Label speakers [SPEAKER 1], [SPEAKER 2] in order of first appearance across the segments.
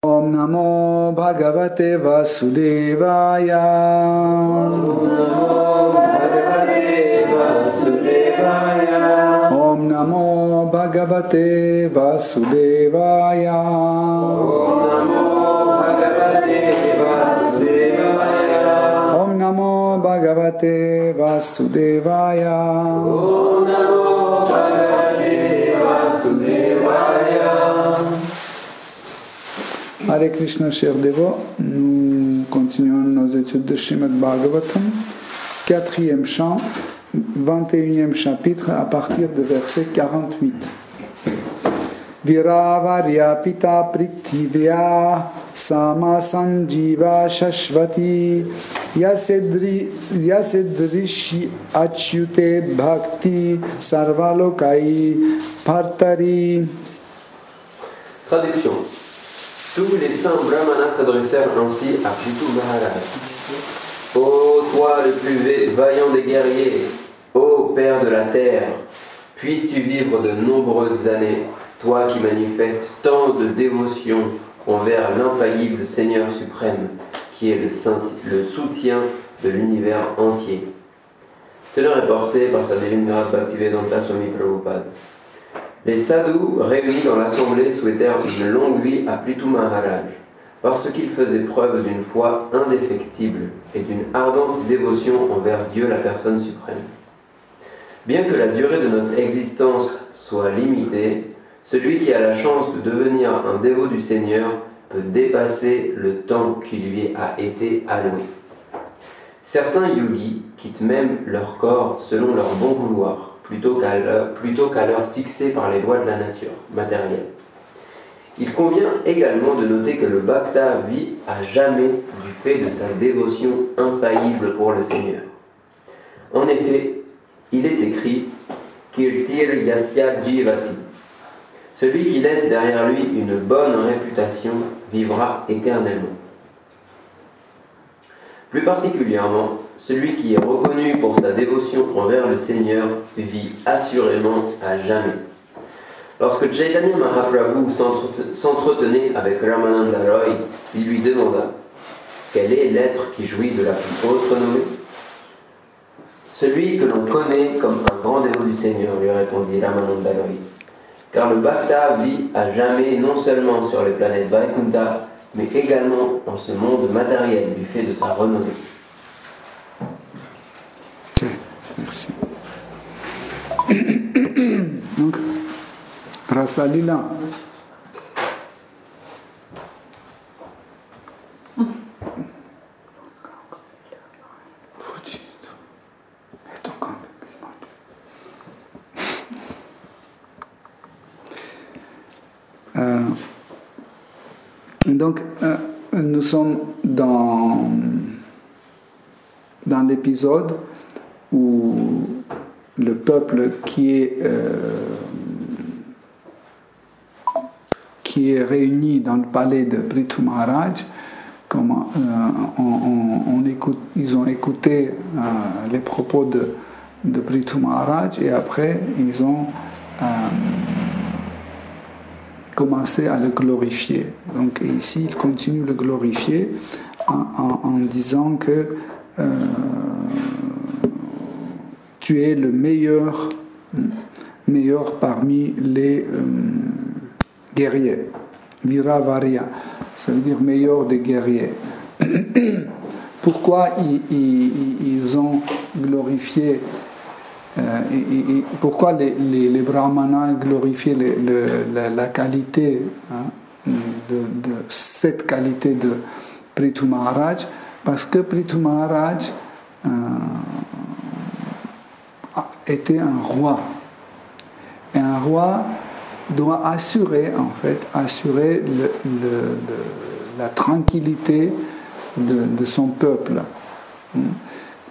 [SPEAKER 1] Om Namo Bhagavate Vasudevaya. Om Namo Bhagavate Vasudevaya. Om Namo Bhagavate Vasudevaya. Om Namo Bhagavate Vasudevaya. Hare Krishna, chers dévots, nous continuons nos études de Srimad Bhagavatam, 4e chant, 21e chapitre, à partir de verset 48. Viravarya pita prithivya sama sanjiva shashvati yasedrishi achyute bhakti sarvalokai partari.
[SPEAKER 2] Traduction. Tous les saints brahmanas s'adressèrent ainsi à Prithu Maharaj. Ô toi le plus vaillant des guerriers, ô Père de la terre, puisses-tu vivre de nombreuses années, toi qui manifestes tant de dévotion envers l'infaillible Seigneur suprême, qui est le soutien de l'univers entier. Teneur est porté par sa divine grâce Bhaktivedanta Swami Prabhupada. Les sadhus réunis dans l'assemblée souhaitèrent une longue vie à Prithu Maharaj, parce qu'il faisait preuve d'une foi indéfectible et d'une ardente dévotion envers Dieu la personne suprême. Bien que la durée de notre existence soit limitée, celui qui a la chance de devenir un dévot du Seigneur peut dépasser le temps qui lui a été alloué. Certains yogis quittent même leur corps selon leur bon vouloir, plutôt qu'à l'heure fixée par les lois de la nature matérielle. Il convient également de noter que le bhakta vit à jamais du fait de sa dévotion infaillible pour le Seigneur. En effet, il est écrit Kirtir Yasya Jivati. Celui qui laisse derrière lui une bonne réputation vivra éternellement. Plus particulièrement, celui qui est reconnu pour sa dévotion envers le Seigneur vit assurément à jamais. Lorsque Chaitanya Mahaprabhu s'entretenait avec Ramananda Roy, il lui demanda « Quel est l'être qui jouit de la plus haute renommée ?» « Celui que l'on connaît comme un grand dévot du Seigneur, lui répondit Ramananda Roy. Car le bhakta vit à jamais non seulement sur les planètes Vaikuntha, mais également dans ce monde matériel du fait de sa renommée.
[SPEAKER 1] Ok, merci. Donc, Rasalila. Donc, nous sommes dans l'épisode où le peuple qui est réuni dans le palais de Prithu Maharaj, ils ont écouté les propos de Prithu Maharaj et après ils ont commencé à le glorifier. Donc ici, il continue de le glorifier en disant que tu es le meilleur parmi les guerriers. Viravarya, ça veut dire meilleur des guerriers. Pourquoi ils ont glorifié pourquoi les brahmanas glorifiaient la qualité, de cette qualité de Prithu Maharaj? Parce que Prithu Maharaj était un roi. Et un roi doit assurer la tranquillité de son peuple.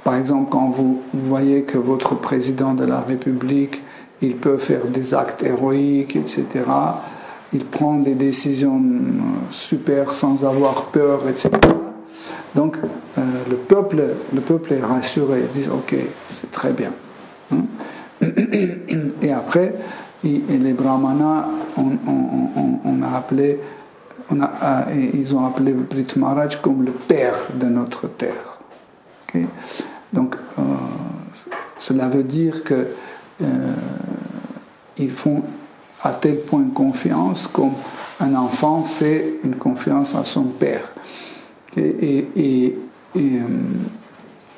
[SPEAKER 1] Par exemple, quand vous voyez que votre président de la République, il peut faire des actes héroïques, etc., il prend des décisions super sans avoir peur, etc. Donc, le peuple est rassuré, il dit « Ok, c'est très bien. » Et après, les brahmanas, on a appelé ils ont appelé Prithu Maharaj comme le père de notre terre. Okay? Donc, cela veut dire que ils font à tel point confiance comme un enfant fait une confiance à son père. Et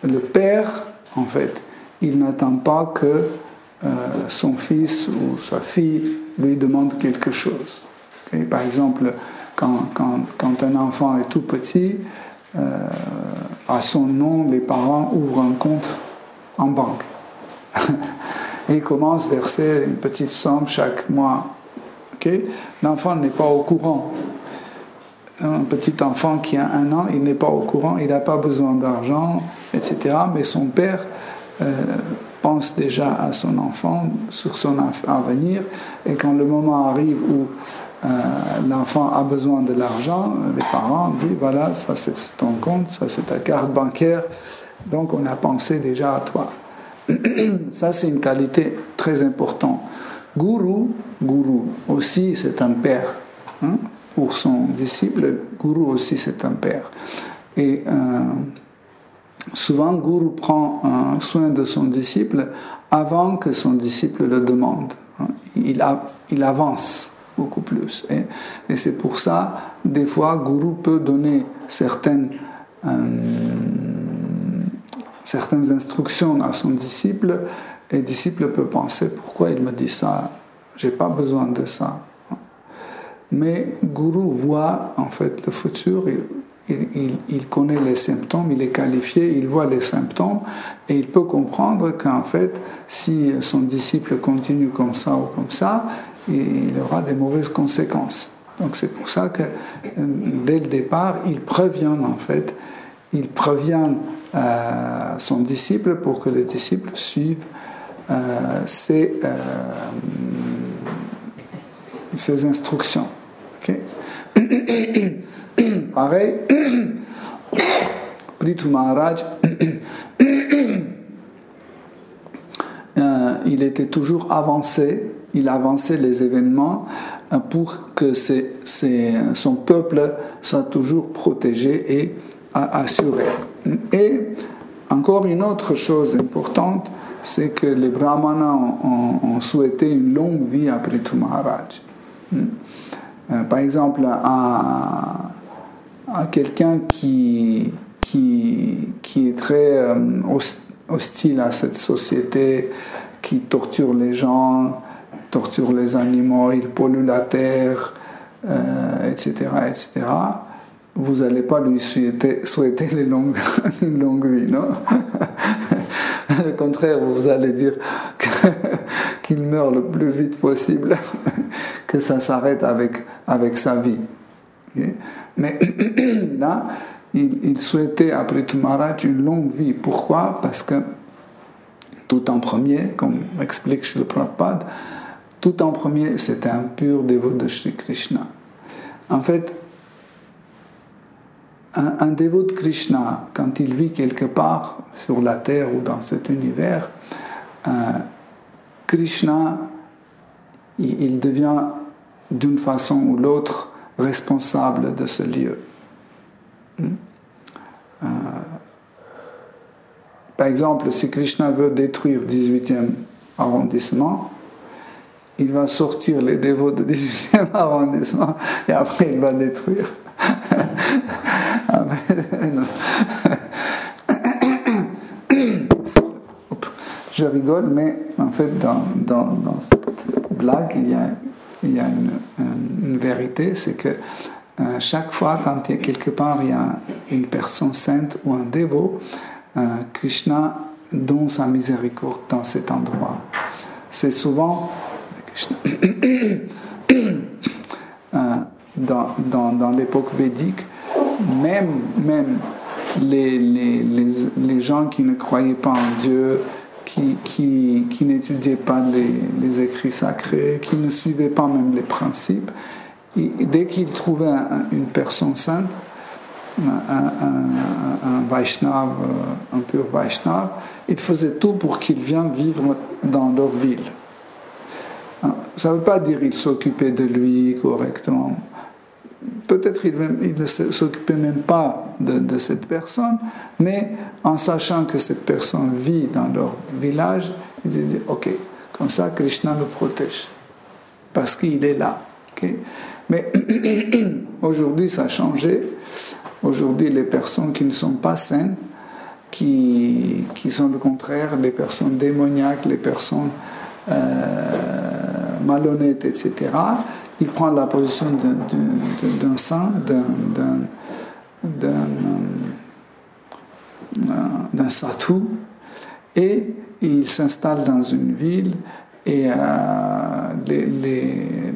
[SPEAKER 1] le père, en fait, il n'attend pas que son fils ou sa fille lui demande quelque chose. Okay? Par exemple, quand un enfant est tout petit, à son nom, les parents ouvrent un compte en banque. Et ils commencent à verser une petite somme chaque mois. Okay? L'enfant n'est pas au courant. Un petit enfant qui a 1 an, il n'est pas au courant, il n'a pas besoin d'argent, etc. Mais son père pense déjà à son enfant, sur son avenir, et quand le moment arrive où l'enfant a besoin de l'argent, les parents disent voilà, ça c'est ton compte, ça c'est ta carte bancaire, donc on a pensé déjà à toi. Ça c'est une qualité très importante. Guru aussi c'est un père. Hein? Pour son disciple, Guru aussi c'est un père. Et souvent, Guru prend soin de son disciple avant que son disciple le demande. Il avance beaucoup plus. Et c'est pour ça, des fois, Guru peut donner certaines instructions à son disciple, et le disciple peut penser, pourquoi il me dit ça? J'ai pas besoin de ça. Mais Guru voit en fait le futur, il connaît les symptômes, il est qualifié, il voit les symptômes et il peut comprendre qu'en fait, si son disciple continue comme ça ou comme ça, il aura des mauvaises conséquences. Donc c'est pour ça que dès le départ, il prévient en fait, son disciple pour que le disciple suive ses instructions. Okay. Pareil, Prithu Maharaj, il était toujours avancé, il avançait les événements pour que son peuple soit toujours protégé et assuré. Et encore une autre chose importante, c'est que les brahmanas ont souhaité une longue vie à Prithu Maharaj. Par exemple, à quelqu'un qui est très hostile à cette société, qui torture les gens, torture les animaux, il pollue la terre, etc., etc., vous n'allez pas lui souhaiter une longue vie, non? Au contraire, vous allez dire qu'il meurt le plus vite possible, que ça s'arrête avec sa vie. Okay? Mais là, il souhaitait à Prithu Maharaj une longue vie. Pourquoi? Parce que tout en premier, comme explique Srila Prabhupada, tout en premier, c'était un pur dévot de Shri Krishna. En fait, un dévot de Krishna, quand il vit quelque part sur la terre ou dans cet univers, Krishna, il devient d'une façon ou l'autre responsable de ce lieu. Par exemple, si Krishna veut détruire le 18e arrondissement, il va sortir les dévots du 18e arrondissement et après il va détruire. Je rigole, mais en fait, dans cette blague, il y a une vérité, c'est que chaque fois, quand il y a quelque part, il y a une personne sainte ou un dévot, Krishna donne sa miséricorde dans cet endroit. C'est souvent dans l'époque védique, même les gens qui ne croyaient pas en Dieu, qui n'étudiaient pas les écrits sacrés, qui ne suivaient pas même les principes, dès qu'ils trouvaient une personne sainte, un Vaishnava, un pur Vaishnava, ils faisaient tout pour qu'il vienne vivre dans leur ville. Ça ne veut pas dire qu'ils s'occupaient de lui correctement. peut-être il ne s'occupait même pas de cette personne, mais en sachant que cette personne vit dans leur village, ils disaient, ok, comme ça Krishna nous protège, parce qu'il est là. Okay? Mais aujourd'hui ça a changé. Aujourd'hui les personnes qui ne sont pas saines, qui sont le contraire, les personnes démoniaques, les personnes malhonnêtes, etc., il prend la position d'un saint, d'un sadhu, et il s'installe dans une ville, et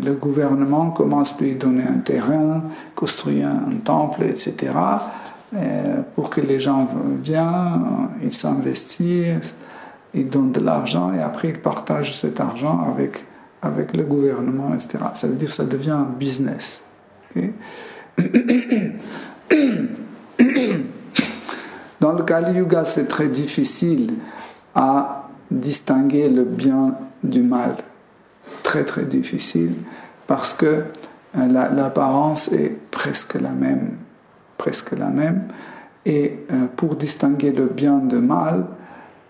[SPEAKER 1] le gouvernement commence à lui donner un terrain, construire un temple, etc., pour que les gens viennent, ils s'investissent, ils donnent de l'argent, et après ils partagent cet argent avec le gouvernement, etc. Ça veut dire que ça devient un business. Okay? Dans le Kali Yuga, c'est très difficile à distinguer le bien du mal. Très très difficile, parce que l'apparence est presque la même. Et pour distinguer le bien du mal,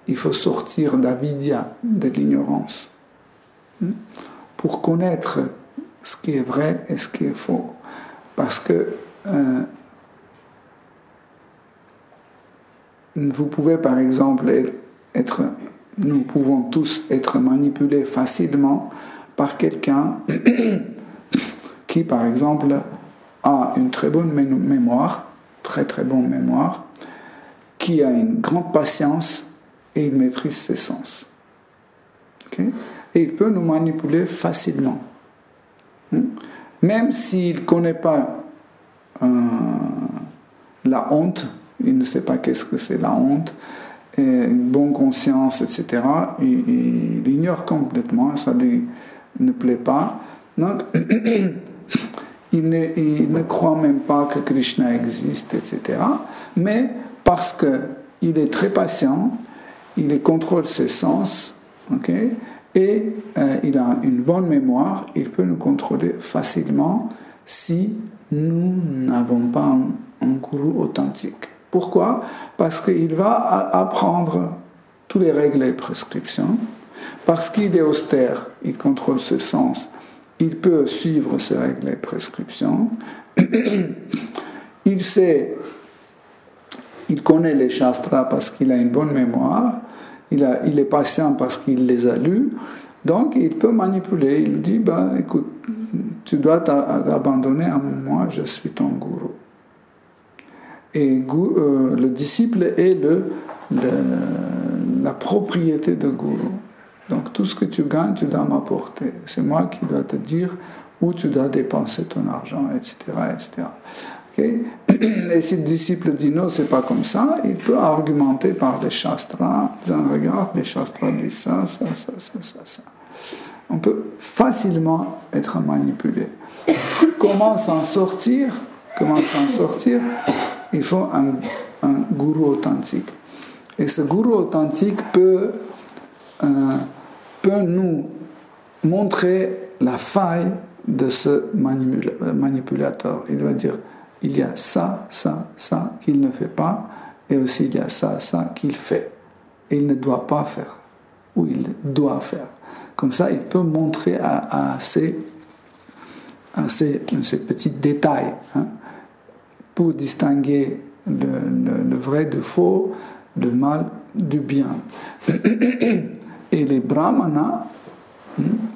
[SPEAKER 1] il faut sortir d'avidya, de l'ignorance, pour connaître ce qui est vrai et ce qui est faux. Parce que vous pouvez par exemple nous pouvons tous être manipulés facilement par quelqu'un qui par exemple a une très bonne mémoire, très très bonne mémoire, qui a une grande patience et il maîtrise ses sens. Okay? Et il peut nous manipuler facilement. Même s'il ne connaît pas la honte, il ne sait pas qu'est-ce que c'est la honte, et une bonne conscience, etc., il ignore complètement, ça lui ne plaît pas. Donc, il ne croit même pas que Krishna existe, etc. Mais parce qu'il est très patient, il contrôle ses sens, okay, et il a une bonne mémoire, il peut nous contrôler facilement si nous n'avons pas un gourou authentique. Pourquoi? Parce qu'il va apprendre toutes les règles et prescriptions, parce qu'il est austère, il contrôle ses sens, il peut suivre ces règles et prescriptions, il connaît les shastras parce qu'il a une bonne mémoire, il est patient parce qu'il les a lus, donc il peut manipuler, il dit, écoute, tu dois t'abandonner à moi, je suis ton gourou. Et le disciple est la propriété de gourou. Donc tout ce que tu gagnes, tu dois m'apporter. C'est moi qui dois te dire où tu dois dépenser ton argent, etc. etc. Okay? Et si le disciple dit non, c'est pas comme ça, il peut argumenter par les shastras, disant regarde, les shastras disent ça. On peut facilement être manipulé. Comment s'en sortir? Il faut un gourou authentique. Et ce gourou authentique peut nous montrer la faille de ce manipulateur. Il va dire, il y a ça qu'il ne fait pas, et aussi il y a ça qu'il fait. Et il ne doit pas faire, ou il doit faire. Comme ça, il peut montrer à ces petits détails, pour distinguer le vrai du faux, le mal du bien. Et les brahmanas,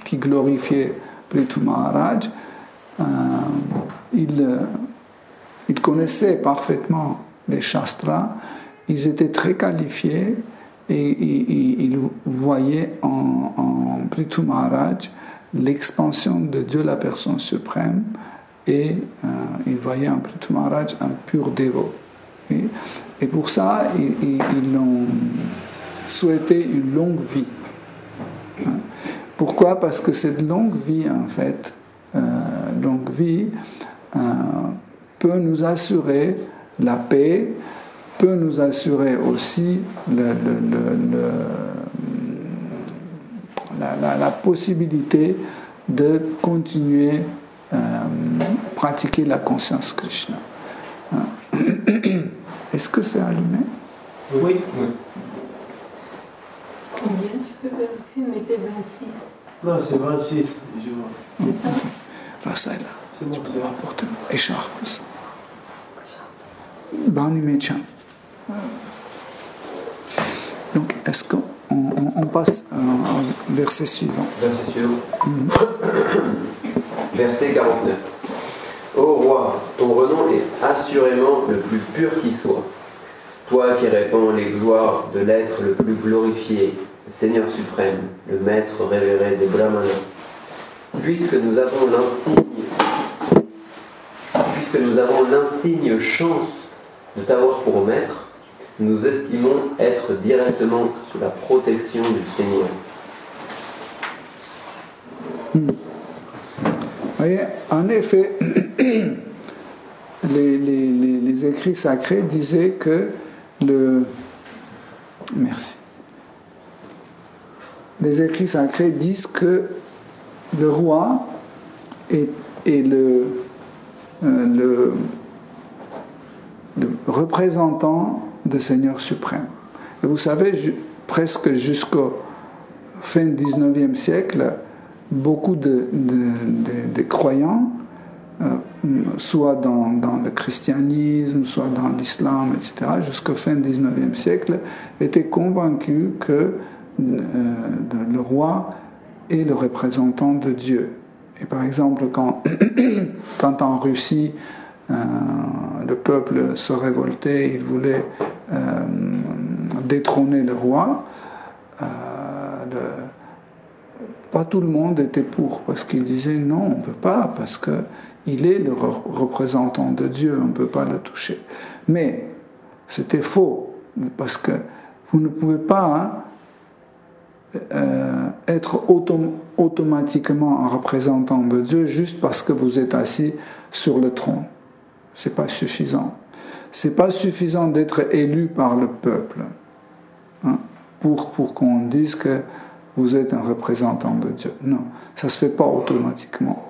[SPEAKER 1] qui glorifiaient Prithu Maharaj, ils connaissaient parfaitement les shastras, ils étaient très qualifiés, et ils voyaient en Prithu Maharaj l'expansion de Dieu, la personne suprême, et ils voyaient en Prithu Maharaj un pur dévot. Et pour ça, ils ont souhaité une longue vie. Pourquoi? Parce que cette longue vie, en fait, peut nous assurer la paix, peut nous assurer aussi la possibilité de continuer pratiquer la conscience Krishna. Est-ce que c'est allumé?
[SPEAKER 3] Oui.
[SPEAKER 4] Combien tu peux vérifier? Mettez 26.
[SPEAKER 3] Non, c'est 26.
[SPEAKER 4] C'est ça?
[SPEAKER 1] Là, ça est là.
[SPEAKER 3] C'est bon,
[SPEAKER 1] Tu peux
[SPEAKER 3] c'est bon.
[SPEAKER 1] apporter écharpe. Bani Mechan. Donc, est-ce qu'on passe au verset suivant?
[SPEAKER 2] Verset suivant. Verset 49. Ô roi, ton renom est assurément le plus pur qui soit. Toi qui répands les gloires de l'être le plus glorifié, le Seigneur suprême, le maître révéré des Brahmanas. Puisque nous avons l'insigne chance de t'avoir pour maître, nous estimons être directement sous la protection du Seigneur.
[SPEAKER 1] Vous voyez, en effet, les écrits sacrés disaient que les écrits sacrés disent que le roi est le représentant du Seigneur suprême. Et vous savez, presque jusqu'au fin du 19e siècle, beaucoup de croyants, soit dans le christianisme, soit dans l'islam, etc., jusqu'au fin du 19e siècle, étaient convaincus que le roi est le représentant de Dieu. Et par exemple, quand en Russie, le peuple se révoltait, il voulait détrôner le roi, pas tout le monde était pour, parce qu'il disait non, on ne peut pas, parce qu'il est le représentant de Dieu, on ne peut pas le toucher. Mais c'était faux, parce que vous ne pouvez pas être automatiquement un représentant de Dieu juste parce que vous êtes assis sur le trône. C'est pas suffisant. C'est pas suffisant d'être élu par le peuple, hein, pour qu'on dise que vous êtes un représentant de Dieu. Non, ça se fait pas automatiquement.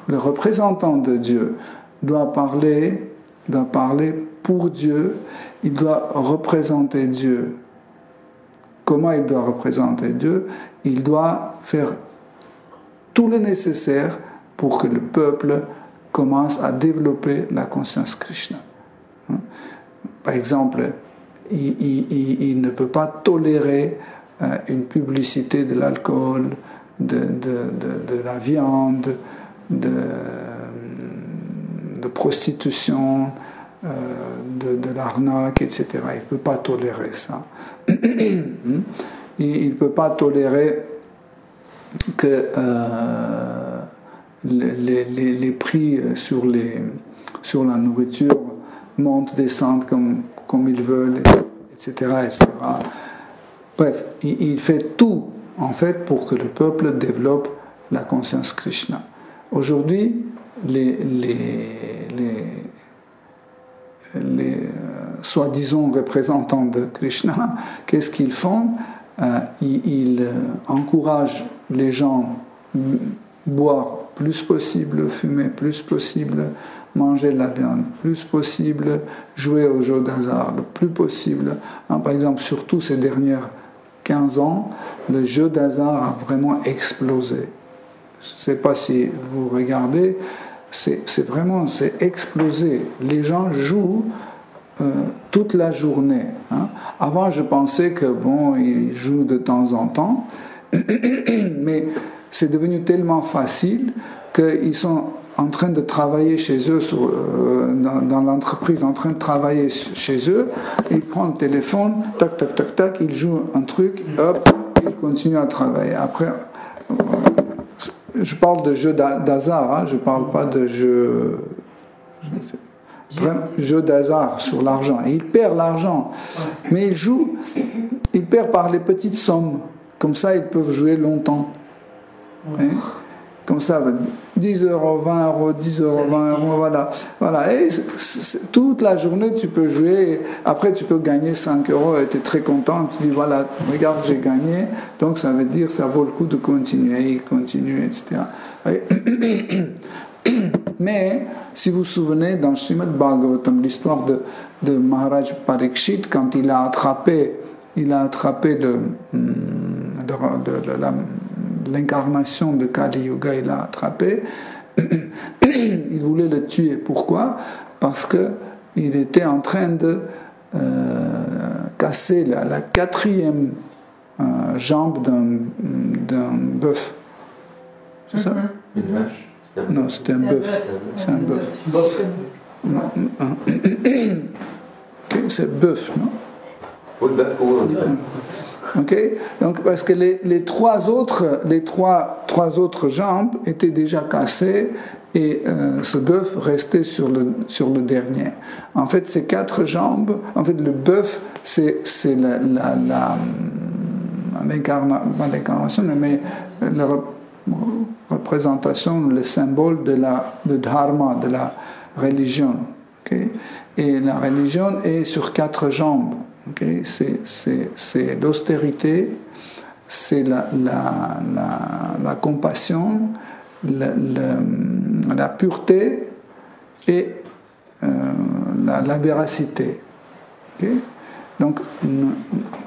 [SPEAKER 1] Le représentant de Dieu doit parler pour Dieu, il doit représenter Dieu. Comment il doit représenter Dieu? Il doit faire tout le nécessaire pour que le peuple commence à développer la conscience Krishna. Par exemple, il ne peut pas tolérer une publicité de l'alcool, de la viande, de prostitution, de l'arnaque, etc. Il ne peut pas tolérer ça. Il ne peut pas tolérer que les prix sur la nourriture montent, descendent comme ils veulent, etc., etc. Bref, il fait tout, en fait, pour que le peuple développe la conscience Krishna. Aujourd'hui, les soi-disant représentants de Krishna, qu'est-ce qu'ils font? Ils encouragent les gens à boire plus possible, fumer plus possible, manger de la viande plus possible, jouer aux jeux d'hasard le plus possible. Par exemple, surtout ces dernières 15 ans, le jeu d'hasard a vraiment explosé. Je ne sais pas si vous regardez, c'est explosé. Les gens jouent toute la journée. Avant, je pensais que ils jouent de temps en temps, mais c'est devenu tellement facile qu'ils sont en train de travailler chez eux, dans l'entreprise, en train de travailler chez eux. Ils prennent le téléphone, tac, tac, tac, tac, ils jouent un truc, hop, ils continuent à travailler. Après, je parle de jeu d'hasard, je ne parle pas de jeu d'hasard sur l'argent. Et il perd l'argent. Mais il perd par les petites sommes. Comme ça, ils peuvent jouer longtemps. Comme ça, 10 euros, 20 euros, 10 euros, 20 euros, voilà. Et toute la journée, tu peux jouer. Après, tu peux gagner 5 euros et tu es très content. Tu dis, voilà, regarde, j'ai gagné. Donc, ça veut dire ça vaut le coup de continuer, etc. Mais, si vous vous souvenez, dans Srimad Bhagavatam, l'histoire de Maharaj Parikshit, quand il a attrapé l'incarnation de Kali Yuga, il l'a attrapé, il voulait le tuer. Pourquoi? Parce qu'il était en train de casser la quatrième jambe d'un bœuf. C'est ça?
[SPEAKER 2] Une vache.
[SPEAKER 1] Non, c'était un bœuf. C'est un bœuf. Ok, c'est bœuf, non?
[SPEAKER 2] Oui, bœuf, oui, on dit bœuf.
[SPEAKER 1] Ok, donc parce que les trois autres jambes étaient déjà cassées et ce bœuf restait sur le dernier. En fait, ces 4 jambes, en fait, le bœuf, c'est l'incarnation, mais la représentation, le symbole de dharma, de la religion. Okay? Et la religion est sur 4 jambes. Okay? C'est l'austérité, c'est la compassion, la pureté et la véracité. Okay? Donc,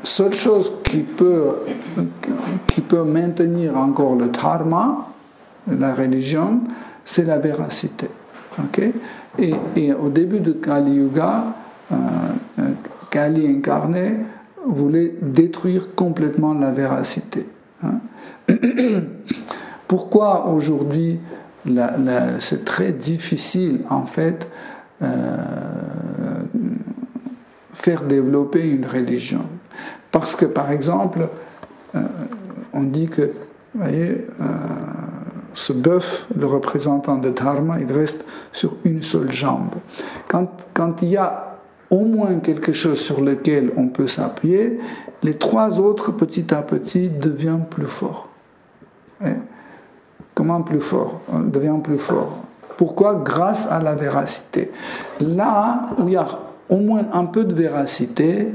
[SPEAKER 1] seule chose qui peut maintenir encore le dharma, la religion, c'est la véracité. Okay? Et au début de Kali Yuga, Kali incarné voulait détruire complètement la véracité. Hein? Pourquoi aujourd'hui c'est très difficile en fait faire développer une religion? Parce que par exemple, on dit que, vous voyez, ce bœuf, le représentant de dharma, il reste sur une seule jambe. Quand il y a au moins quelque chose sur lequel on peut s'appuyer, les 3 autres, petit à petit, deviennent plus forts. Et comment plus fort? On devient plus fort. Pourquoi? Grâce à la véracité. Là où il y a au moins un peu de véracité,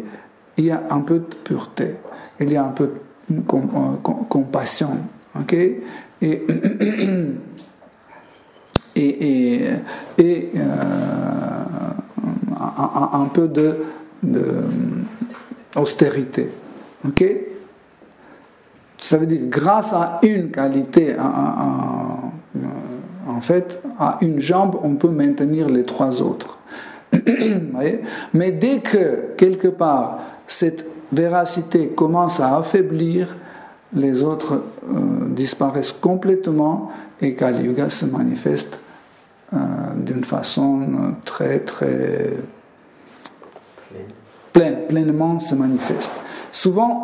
[SPEAKER 1] il y a un peu de pureté, il y a un peu de compassion. Okay? Et un peu de austérité. Okay? Ça veut dire grâce à une qualité, en fait, à une jambe, on peut maintenir les 3 autres. Mais dès que, quelque part, cette véracité commence à affaiblir, les autres disparaissent complètement et Kali Yuga se manifeste d'une façon très pleinement se manifeste. Souvent,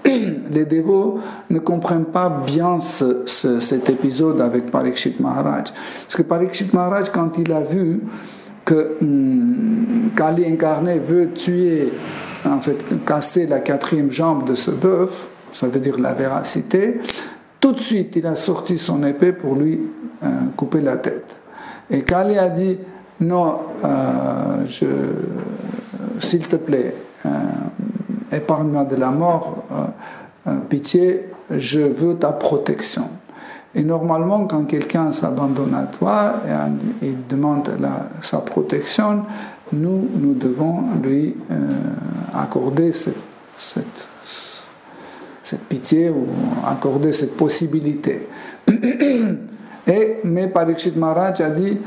[SPEAKER 1] les dévots ne comprennent pas bien cet épisode avec Parikshit Maharaj. Parce que Parikshit Maharaj, quand il a vu que Kali incarné veut tuer, en fait, casser la 4e jambe de ce bœuf, ça veut dire la véracité, tout de suite il a sorti son épée pour lui couper la tête. Et Kali a dit, non, s'il te plaît, épargne-moi de la mort, pitié, je veux ta protection. Et normalement, quand quelqu'un s'abandonne à toi et il demande sa protection, nous devons lui accorder cette pitié ou accorder cette possibilité. Mais Parikshit Maharaj a dit,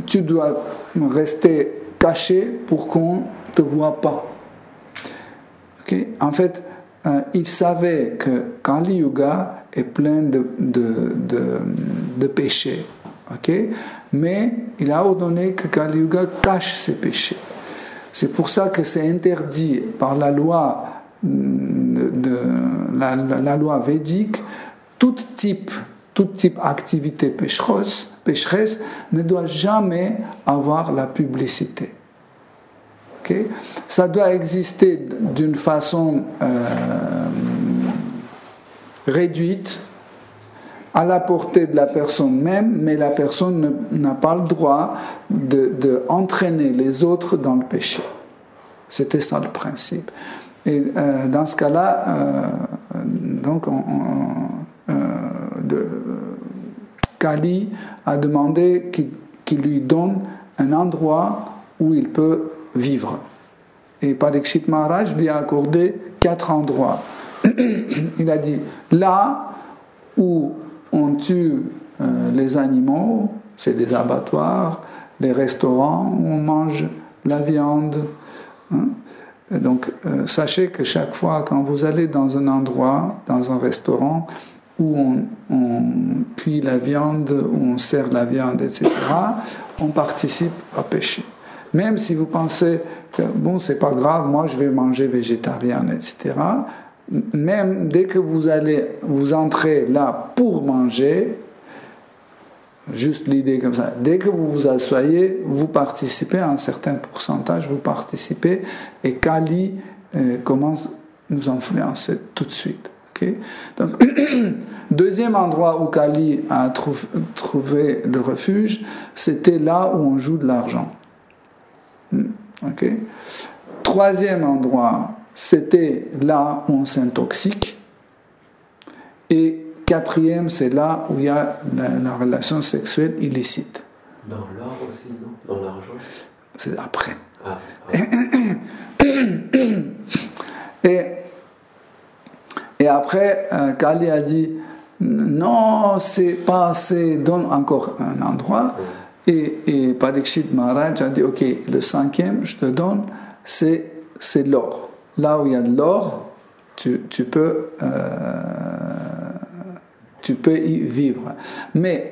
[SPEAKER 1] tu dois rester caché pour qu'on ne te voit pas. Okay? En fait, il savait que Kali Yuga est plein de péchés. Okay? Mais il a ordonné que Kali Yuga cache ses péchés. C'est pour ça que c'est interdit par la loi la loi védique, tout type d'activité pécheresse ne doit jamais avoir la publicité. Okay? Ça doit exister d'une façon réduite, à la portée de la personne même, mais la personne n'a pas le droit d'entraîner les autres dans le péché. C'était ça le principe. Et dans ce cas-là, donc Kali a demandé qu'il lui donne un endroit où il peut vivre. Et Parikshit Maharaj lui a accordé 4 endroits. Il a dit, là où on tue les animaux, c'est des abattoirs, les restaurants où on mange la viande. Hein? Donc, sachez que chaque fois quand vous allez dans un endroit, dans un restaurant, où on cuit la viande, où on sert la viande, etc., on participe au péché. Même si vous pensez que, bon, c'est pas grave, moi je vais manger végétarien, etc., même dès que vous entrez là pour manger, juste l'idée comme ça, dès que vous vous asseyez, vous participez à un certain pourcentage, vous participez, et Kali commence à nous influencer tout de suite. Okay? Donc, deuxième endroit où Kali a trouvé le refuge, c'était là où on joue de l'argent. Okay? Troisième endroit, c'était là où on s'intoxique. Et quatrième, c'est là où il y a la relation sexuelle illicite.
[SPEAKER 2] Dans l'or aussi, non? Dans l'argent?
[SPEAKER 1] C'est après.
[SPEAKER 2] Ah.
[SPEAKER 1] Et après, Kali a dit, non, c'est pas assez, donne encore un endroit. Et Parikshit Maharaj a dit, ok, le 5e, je te donne, c'est l'or. Là où il y a de l'or, tu peux y vivre. Mais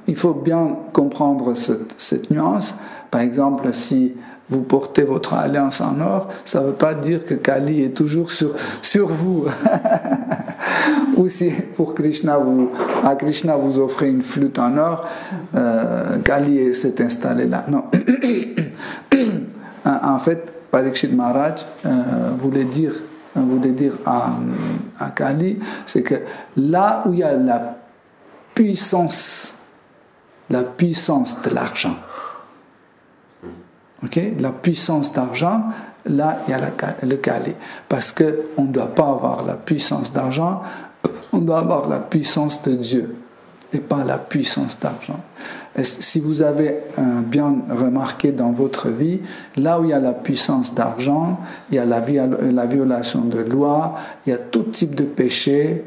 [SPEAKER 1] il faut bien comprendre cette nuance. Par exemple, si vous portez votre alliance en or, ça ne veut pas dire que Kali est toujours sur vous. Ou si pour Krishna vous offrez une flûte en or, Kali s'est installé là. Non. En fait, Parikshit Maharaj voulait dire à Kali, c'est que là où il y a la puissance de l'argent, okay? La puissance d'argent, là il y a le Kali. Parce qu'on ne doit pas avoir la puissance d'argent, on doit avoir la puissance de Dieu et pas la puissance d'argent. Et si vous avez bien remarqué dans votre vie, là où il y a la puissance d'argent, il y a la violation de loi, il y a tout type de péché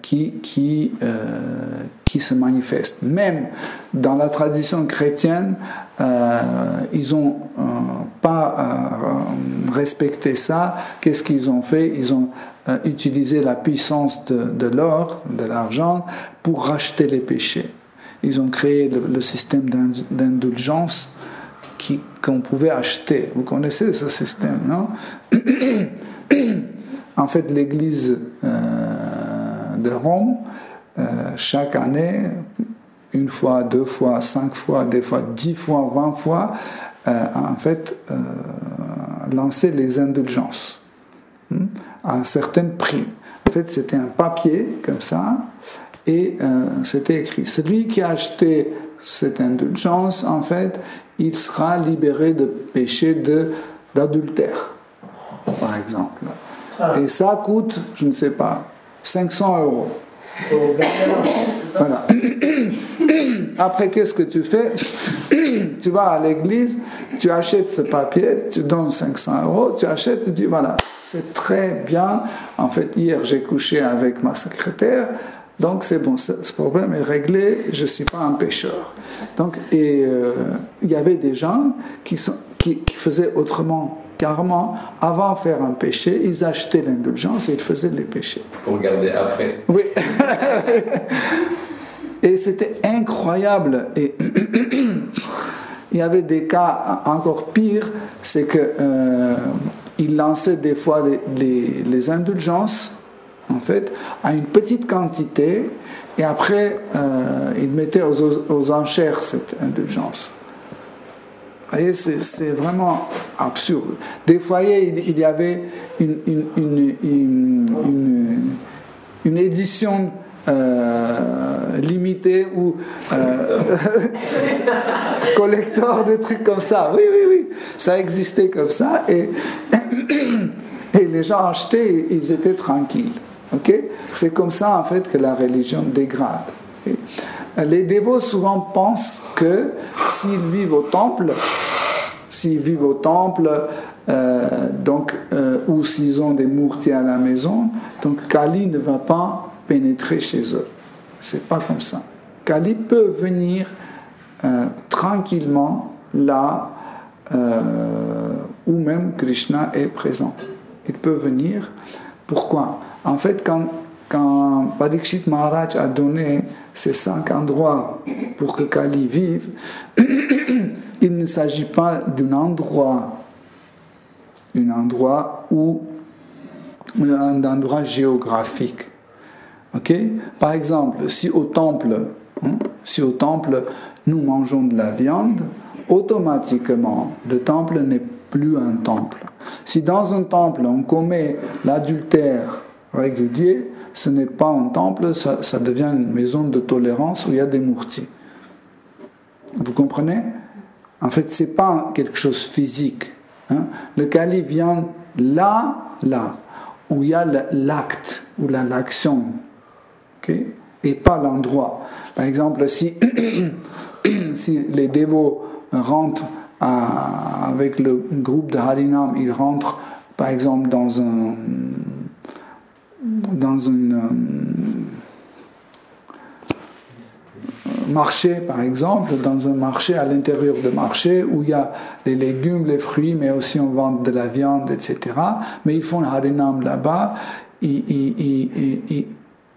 [SPEAKER 1] qui se manifeste. Même dans la tradition chrétienne, ils n'ont pas respecté ça. Qu'est-ce qu'ils ont fait? Ils ont utilisé la puissance de l'or, de l'argent, pour racheter les péchés. Ils ont créé le système d'indulgence qu'on pouvait acheter. Vous connaissez ce système, non? En fait, l'Église de Rome, chaque année, 1 fois, 2 fois, 5 fois, des fois 10 fois, 20 fois, en fait, lançait les indulgences à un certain prix. En fait, c'était un papier comme ça, et c'était écrit, celui qui a acheté cette indulgence, en fait, il sera libéré de péché d'adultère, par exemple. Et ça coûte, je ne sais pas, 500 €. Voilà. Après, qu'est-ce que tu fais? Tu vas à l'église, tu achètes ce papier, tu donnes 500 €, tu achètes, tu dis voilà, c'est très bien. En fait, hier j'ai couché avec ma secrétaire, donc c'est bon, ce problème est réglé, je ne suis pas un pécheur. Donc, il y avait des gens qui faisaient autrement. Carrément, avant de faire un péché, ils achetaient l'indulgence et ils faisaient les péchés.
[SPEAKER 2] Pour garder après.
[SPEAKER 1] Oui. Et c'était incroyable. Et il y avait des cas encore pires, c'est qu'ils lançaient des fois les indulgences, en fait, à une petite quantité, et après, ils mettaient aux enchères cette indulgence. Vous voyez, c'est vraiment absurde. Des foyers, il y avait une édition limitée ou collector, des trucs comme ça. Oui, ça existait comme ça, et les gens achetaient et ils étaient tranquilles. Okay? C'est comme ça en fait que la religion dégrade. Les dévots souvent pensent que s'ils vivent au temple, ou s'ils ont des mourtiers à la maison, donc Kali ne va pas pénétrer chez eux. C'est pas comme ça. Kali peut venir tranquillement là où même Krishna est présent. Il peut venir. Pourquoi? En fait, quand Parikshit Maharaj a donné ces 5 endroits pour que Kali vive, il ne s'agit pas d'un endroit géographique. Ok? Par exemple, si au temple nous mangeons de la viande, automatiquement le temple n'est plus un temple. Si dans un temple on commet l'adultère régulier, ce n'est pas un temple, ça devient une maison de tolérance où il y a des mourtis. Vous comprenez? En fait, ce n'est pas quelque chose de physique. Le Kali vient là, où il y a l'acte, ou l'action, okay? Et pas l'endroit. Par exemple, si les dévots rentrent avec le groupe de Harinam, ils rentrent par exemple dans un marché, par exemple, dans un marché, à l'intérieur du marché, où il y a les légumes, les fruits, mais aussi on vend de la viande, etc. Mais ils font Harinam là-bas, ils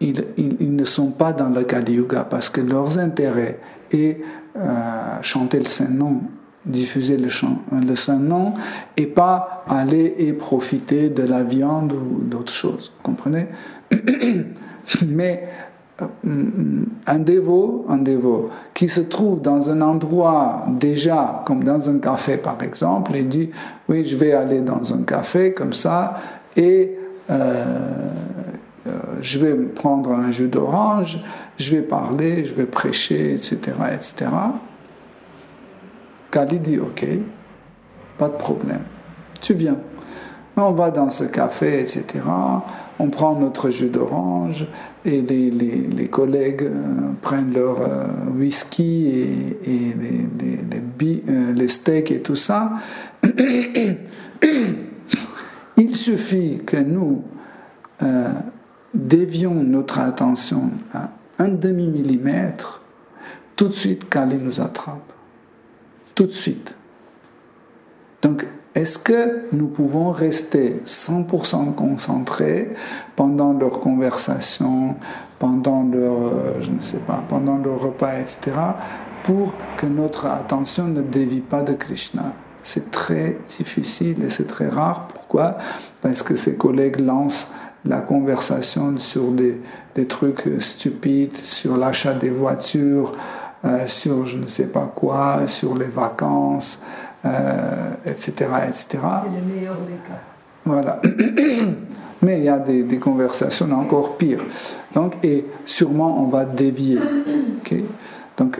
[SPEAKER 1] ne sont pas dans le Kali Yuga, parce que leur intérêt est chanter le Saint-Nom, diffuser le Saint-Nom, et pas aller et profiter de la viande ou d'autres choses. Vous comprenez? Mais un dévot qui se trouve dans un endroit déjà, comme dans un café par exemple, il dit, oui, je vais aller dans un café comme ça, et je vais prendre un jus d'orange, je vais parler, je vais prêcher, etc., etc. Kali dit, ok, pas de problème, tu viens. On va dans ce café, etc. On prend notre jus d'orange et les collègues prennent leur whisky et les steaks et tout ça. Il suffit que nous dévions notre attention à 1/2 millimètre, tout de suite Kali nous attrape. Tout de suite. Donc, est-ce que nous pouvons rester 100% concentrés pendant leur conversation, pendant leur, pendant leur repas, etc., pour que notre attention ne dévie pas de Krishna? C'est très difficile et c'est très rare. Pourquoi? Parce que ses collègues lancent la conversation sur des trucs stupides, sur l'achat des voitures, sur je ne sais pas quoi, sur les vacances, etc., etc.
[SPEAKER 4] C'est le meilleur des cas.
[SPEAKER 1] Voilà. Mais il y a des conversations encore pires. Donc, et sûrement on va dévier. Okay? Donc,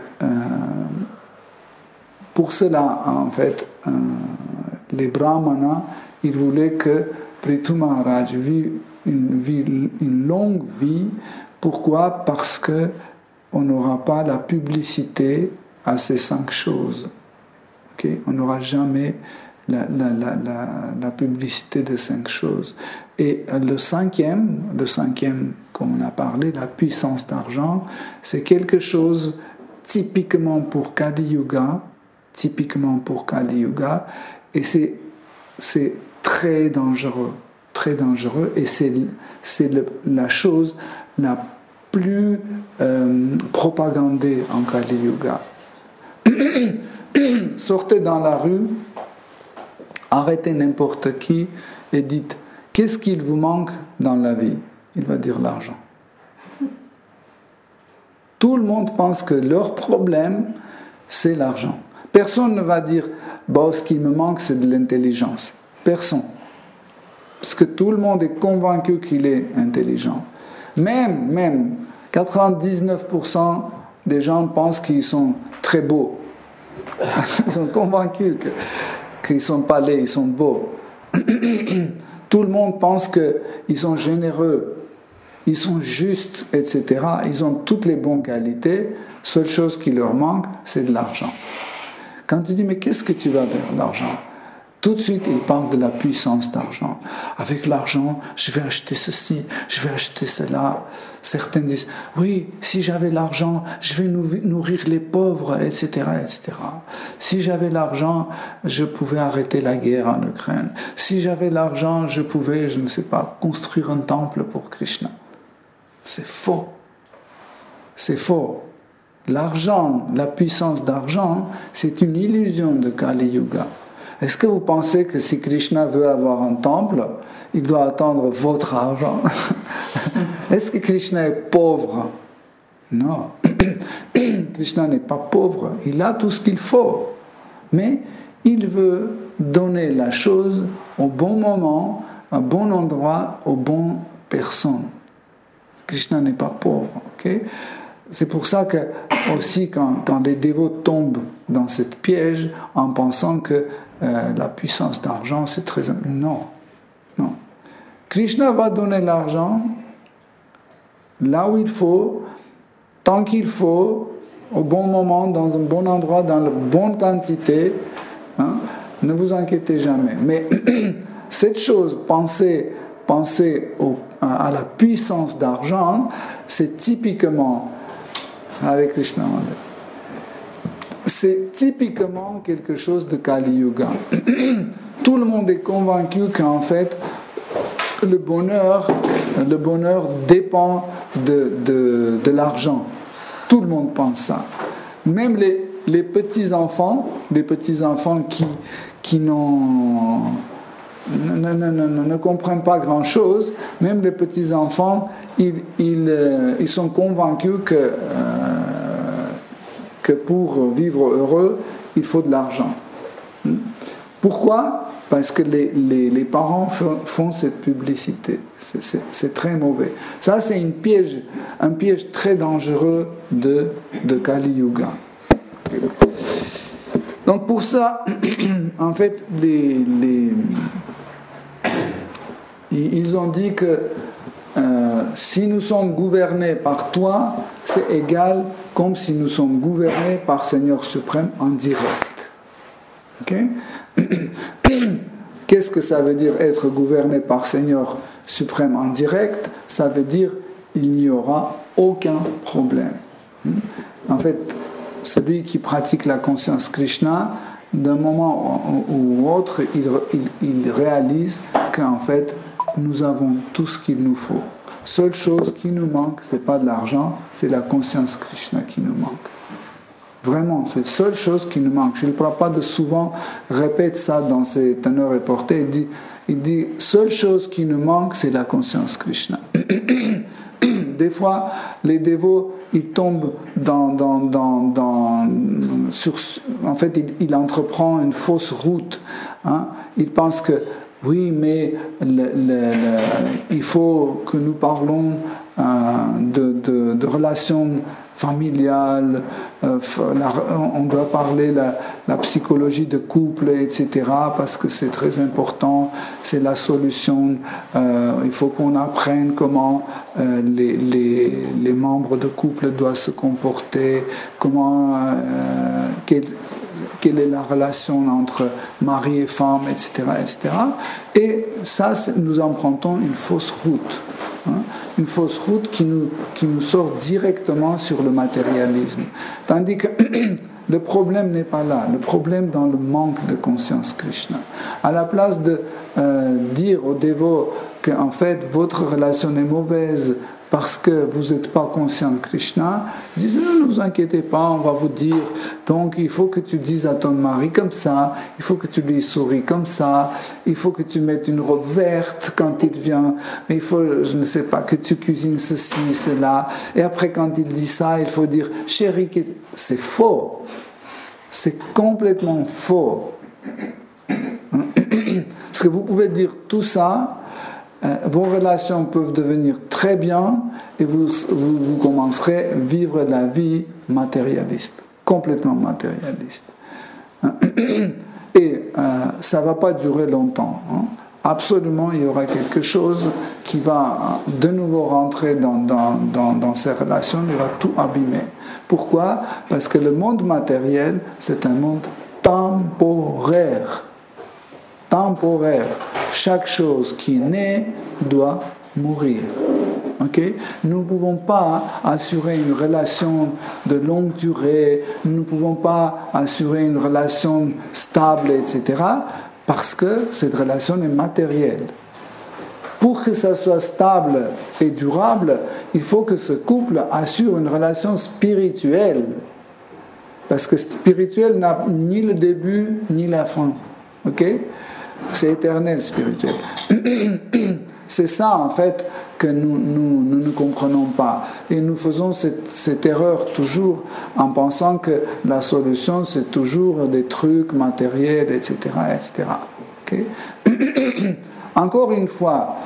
[SPEAKER 1] pour cela, en fait, les brahmanas, ils voulaient que Prithu Maharaj vive une longue vie. Pourquoi? Parce que on n'aura pas la publicité à ces 5 choses. Okay? On n'aura jamais la publicité de 5 choses. Et le cinquième, comme on a parlé, la puissance d'argent, c'est quelque chose typiquement pour Kali Yuga, et c'est très dangereux, et c'est la chose la plus propagandée en Kali Yuga. Sortez dans la rue, arrêtez n'importe qui et dites, qu'est-ce qu'il vous manque dans la vie? Il va dire l'argent. Tout le monde pense que leur problème, c'est l'argent. Personne ne va dire, ce qui me manque, c'est de l'intelligence. Personne. Parce que tout le monde est convaincu qu'il est intelligent. Même 99% des gens pensent qu'ils sont très beaux. Ils sont convaincus qu'ils ne sont pas laids, ils sont beaux. Tout le monde pense qu'ils sont généreux. ils sont justes, etc. Ils ont toutes les bonnes qualités. Seule chose qui leur manque, c'est de l'argent. Quand tu dis, mais qu'est-ce que tu vas vers l'argent? Tout de suite, ils parlent de la puissance d'argent. Avec l'argent, je vais acheter ceci, je vais acheter cela. Certains disent, oui, si j'avais l'argent, je vais nourrir les pauvres, etc., etc. Si j'avais l'argent, je pouvais arrêter la guerre en Ukraine. Si j'avais l'argent, je pouvais, je ne sais pas, construire un temple pour Krishna. C'est faux. C'est faux. L'argent, la puissance d'argent, c'est une illusion de Kali Yuga. Est-ce que vous pensez que si Krishna veut avoir un temple, il doit attendre votre argent? Est-ce que Krishna est pauvre? Non. Krishna n'est pas pauvre. Il a tout ce qu'il faut. Mais il veut donner la chose au bon moment, au bon endroit, aux bonnes personnes. Krishna n'est pas pauvre. Okay? C'est pour ça que, aussi, quand des dévots tombent dans cette piège en pensant que la puissance d'argent, c'est très... Non. Non. Krishna va donner l'argent là où il faut, tant qu'il faut, au bon moment, dans un bon endroit, dans la bonne quantité. Hein? Ne vous inquiétez jamais. Mais cette chose, penser à la puissance d'argent, c'est typiquement... Hare Krishna. C'est typiquement quelque chose de Kali Yuga. Tout le monde est convaincu qu'en fait, le bonheur dépend de l'argent. Tout le monde pense ça. Même les petits-enfants qui ne comprennent pas grand-chose, même les petits-enfants, ils sont convaincus que pour vivre heureux, il faut de l'argent. Pourquoi? Parce que les parents font cette publicité. C'est très mauvais. Ça, c'est un piège très dangereux de Kali Yuga. Donc pour ça, en fait, ils ont dit que si nous sommes gouvernés par toi, c'est égal comme si nous sommes gouvernés par Seigneur suprême en direct. Okay? Qu'est-ce que ça veut dire être gouverné par Seigneur suprême en direct? Ça veut dire il n'y aura aucun problème. En fait, celui qui pratique la conscience Krishna, d'un moment ou autre, il réalise qu'en fait, nous avons tout ce qu'il nous faut. Seule chose qui nous manque, ce n'est pas de l'argent, c'est la conscience Krishna qui nous manque. Vraiment, c'est la seule chose qui nous manque. Le Prabhupada souvent répète ça dans ses teneurs et portées. Il dit, seule chose qui nous manque, c'est la conscience Krishna. Des fois, les dévots, ils tombent en fait, il entreprend une fausse route. Hein. Il pense que, oui, mais il faut que nous parlons de relations familiales, on doit parler la psychologie de couple, etc., parce que c'est très important, c'est la solution. Il faut qu'on apprenne comment les membres de couple doivent se comporter, quelle est la relation entre mari et femme, etc., etc. Et ça, nous empruntons une fausse route. Une fausse route qui nous sort directement sur le matérialisme. Tandis que le problème n'est pas là. Le problème dans le manque de conscience Krishna. À la place de dire aux dévots qu'en fait, votre relation est mauvaise parce que vous n'êtes pas conscient de Krishna, ils disent, ne vous inquiétez pas, on va vous dire, donc il faut que tu dises à ton mari comme ça, il faut que tu lui souris comme ça, il faut que tu mettes une robe verte quand il vient, il faut, je ne sais pas, que tu cuisines ceci, cela, et après quand il dit ça, il faut dire, chérie, c'est faux, c'est complètement faux. Parce que vous pouvez dire tout ça, vos relations peuvent devenir très bien et vous commencerez à vivre la vie matérialiste, complètement matérialiste. Et ça ne va pas durer longtemps. Hein. absolument il y aura quelque chose qui va de nouveau rentrer dans ces relations, il va tout abîmer. Pourquoi? Parce que le monde matériel, c'est un monde temporaire. Temporaire. Chaque chose qui naît doit mourir. Okay? Nous ne pouvons pas assurer une relation de longue durée, nous ne pouvons pas assurer une relation stable, etc., parce que cette relation est matérielle. Pour que ça soit stable et durable, il faut que ce couple assure une relation spirituelle. Parce que spirituel n'a ni le début ni la fin. Okay? C'est éternel, spirituel. C'est ça, en fait, que nous ne comprenons pas. Et nous faisons cette erreur toujours en pensant que la solution, c'est toujours des trucs matériels, etc. etc. Okay? Encore une fois,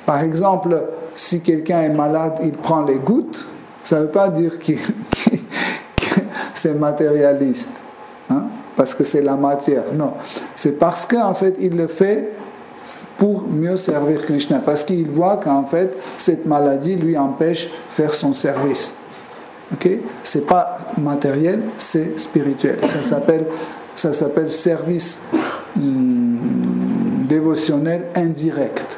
[SPEAKER 1] par exemple, si quelqu'un est malade, il prend les gouttes, ça ne veut pas dire que c'est matérialiste, hein, parce que c'est la matière. Non, c'est parce qu'en fait, il le fait pour mieux servir Krishna, parce qu'il voit qu'en fait, cette maladie lui empêche de faire son service. Okay? Ce n'est pas matériel, c'est spirituel. Ça s'appelle service dévotionnel indirect.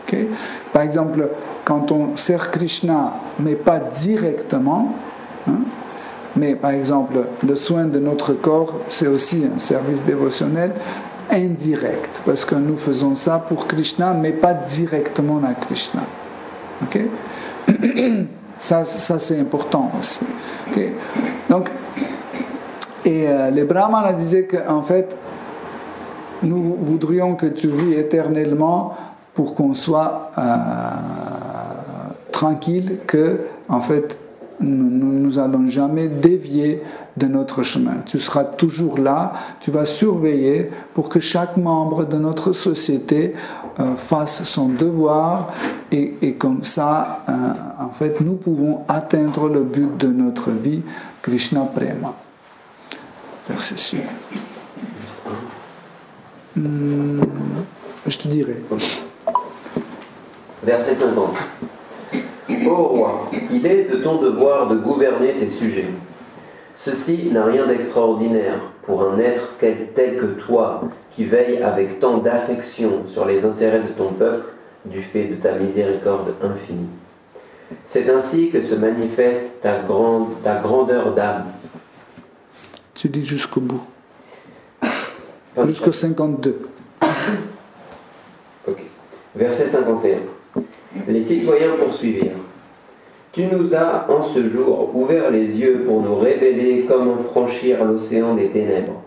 [SPEAKER 1] Okay? Par exemple, quand on sert Krishna, mais pas directement, hein, mais par exemple, le soin de notre corps, c'est aussi un service dévotionnel indirect, parce que nous faisons ça pour Krishna, mais pas directement à Krishna. Okay? Ça c'est important aussi. Okay? Donc, et les Brahmanas disaient qu'en fait, nous voudrions que tu vis éternellement pour qu'on soit tranquille, que en fait, nous allons jamais dévier de notre chemin. Tu seras toujours là, tu vas surveiller pour que chaque membre de notre société fasse son devoir et comme ça, en fait, nous pouvons atteindre le but de notre vie, Krishna Prema. Verset suivant. Je te dirai.
[SPEAKER 2] Verset 50. Ô roi, il est de ton devoir de gouverner tes sujets. Ceci n'a rien d'extraordinaire pour un être tel que toi, qui veille avec tant d'affection sur les intérêts de ton peuple, du fait de ta miséricorde infinie. C'est ainsi que se manifeste ta grandeur d'âme.
[SPEAKER 1] Tu dis jusqu'au bout. Jusqu'au 52.
[SPEAKER 2] Ok. Verset 51. Les citoyens poursuivirent. Tu nous as, en ce jour, ouvert les yeux pour nous révéler comment franchir l'océan des ténèbres.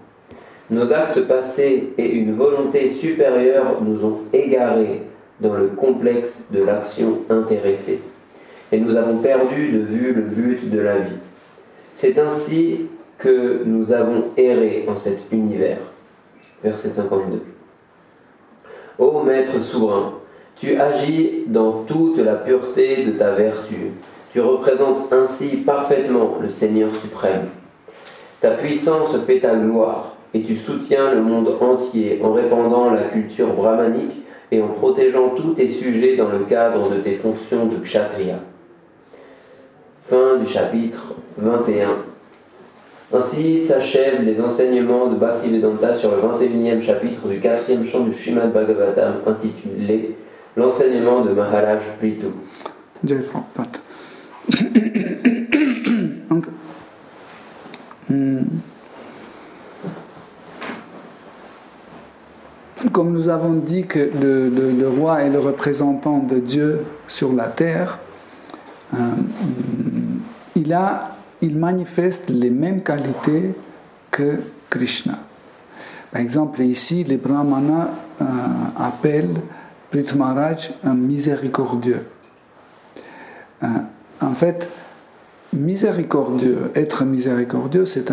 [SPEAKER 2] Nos actes passés et une volonté supérieure nous ont égarés dans le complexe de l'action intéressée. Et nous avons perdu de vue le but de la vie. C'est ainsi que nous avons erré en cet univers. Verset 52. Ô Maître souverain, tu agis dans toute la pureté de ta vertu. Tu représentes ainsi parfaitement le Seigneur suprême. Ta puissance fait ta gloire, et tu soutiens le monde entier en répandant la culture brahmanique et en protégeant tous tes sujets dans le cadre de tes fonctions de kshatriya. Fin du chapitre 21. Ainsi s'achèvent les enseignements de Bhaktivedanta sur le 21e chapitre du 4e chant du Srimad Bhagavatam intitulé « L'enseignement de Maharaj Prithu ».
[SPEAKER 1] Donc, comme nous avons dit que le roi est le représentant de Dieu sur la terre, il manifeste les mêmes qualités que Krishna. Par exemple, ici, les Brahmanas appellent Prithu Maharaj un miséricordieux. En fait, miséricordieux, être miséricordieux, c'est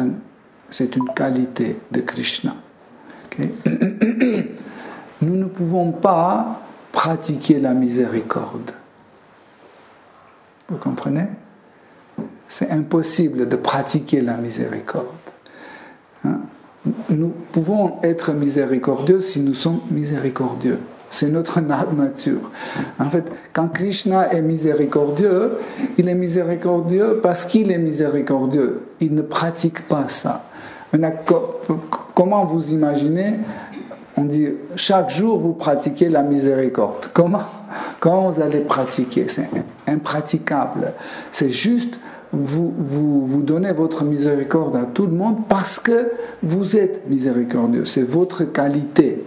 [SPEAKER 1] une qualité de Krishna. Okay? Nous ne pouvons pas pratiquer la miséricorde. Vous comprenez? C'est impossible de pratiquer la miséricorde. Hein? nous pouvons être miséricordieux si nous sommes miséricordieux. C'est notre nature. En fait, quand Krishna est miséricordieux, il est miséricordieux parce qu'il est miséricordieux. Il ne pratique pas ça. Comment vous imaginez? On dit, chaque jour vous pratiquez la miséricorde. Comment vous allez pratiquer? C'est impraticable. C'est juste, vous donnez votre miséricorde à tout le monde parce que vous êtes miséricordieux. C'est votre qualité.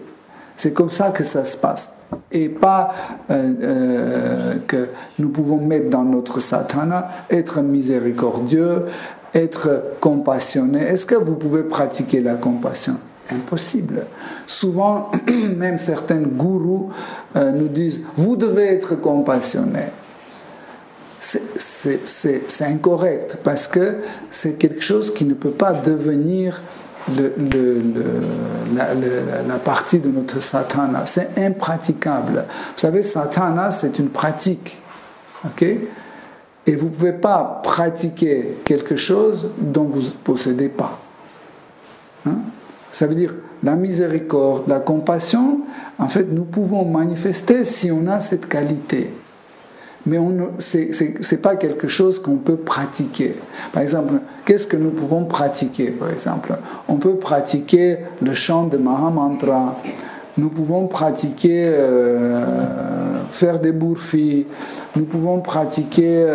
[SPEAKER 1] C'est comme ça que ça se passe. Et pas que nous pouvons mettre dans notre sadhana, être miséricordieux, être compassionné. Est-ce que vous pouvez pratiquer la compassion? Impossible. Souvent, même certains gourous nous disent « vous devez être compassionné ». C'est incorrect parce que c'est quelque chose qui ne peut pas devenir la partie de notre sadhana. C'est impraticable. Vous savez, sadhana, c'est une pratique. Ok? Et vous ne pouvez pas pratiquer quelque chose dont vous ne possédez pas. Hein? Ça veut dire la miséricorde, la compassion, en fait, nous pouvons manifester si on a cette qualité. Mais ce n'est pas quelque chose qu'on peut pratiquer. Par exemple, qu'est-ce que nous pouvons pratiquer? Par exemple, on peut pratiquer le chant de Mahamantra, nous pouvons pratiquer faire des bourfis, nous pouvons pratiquer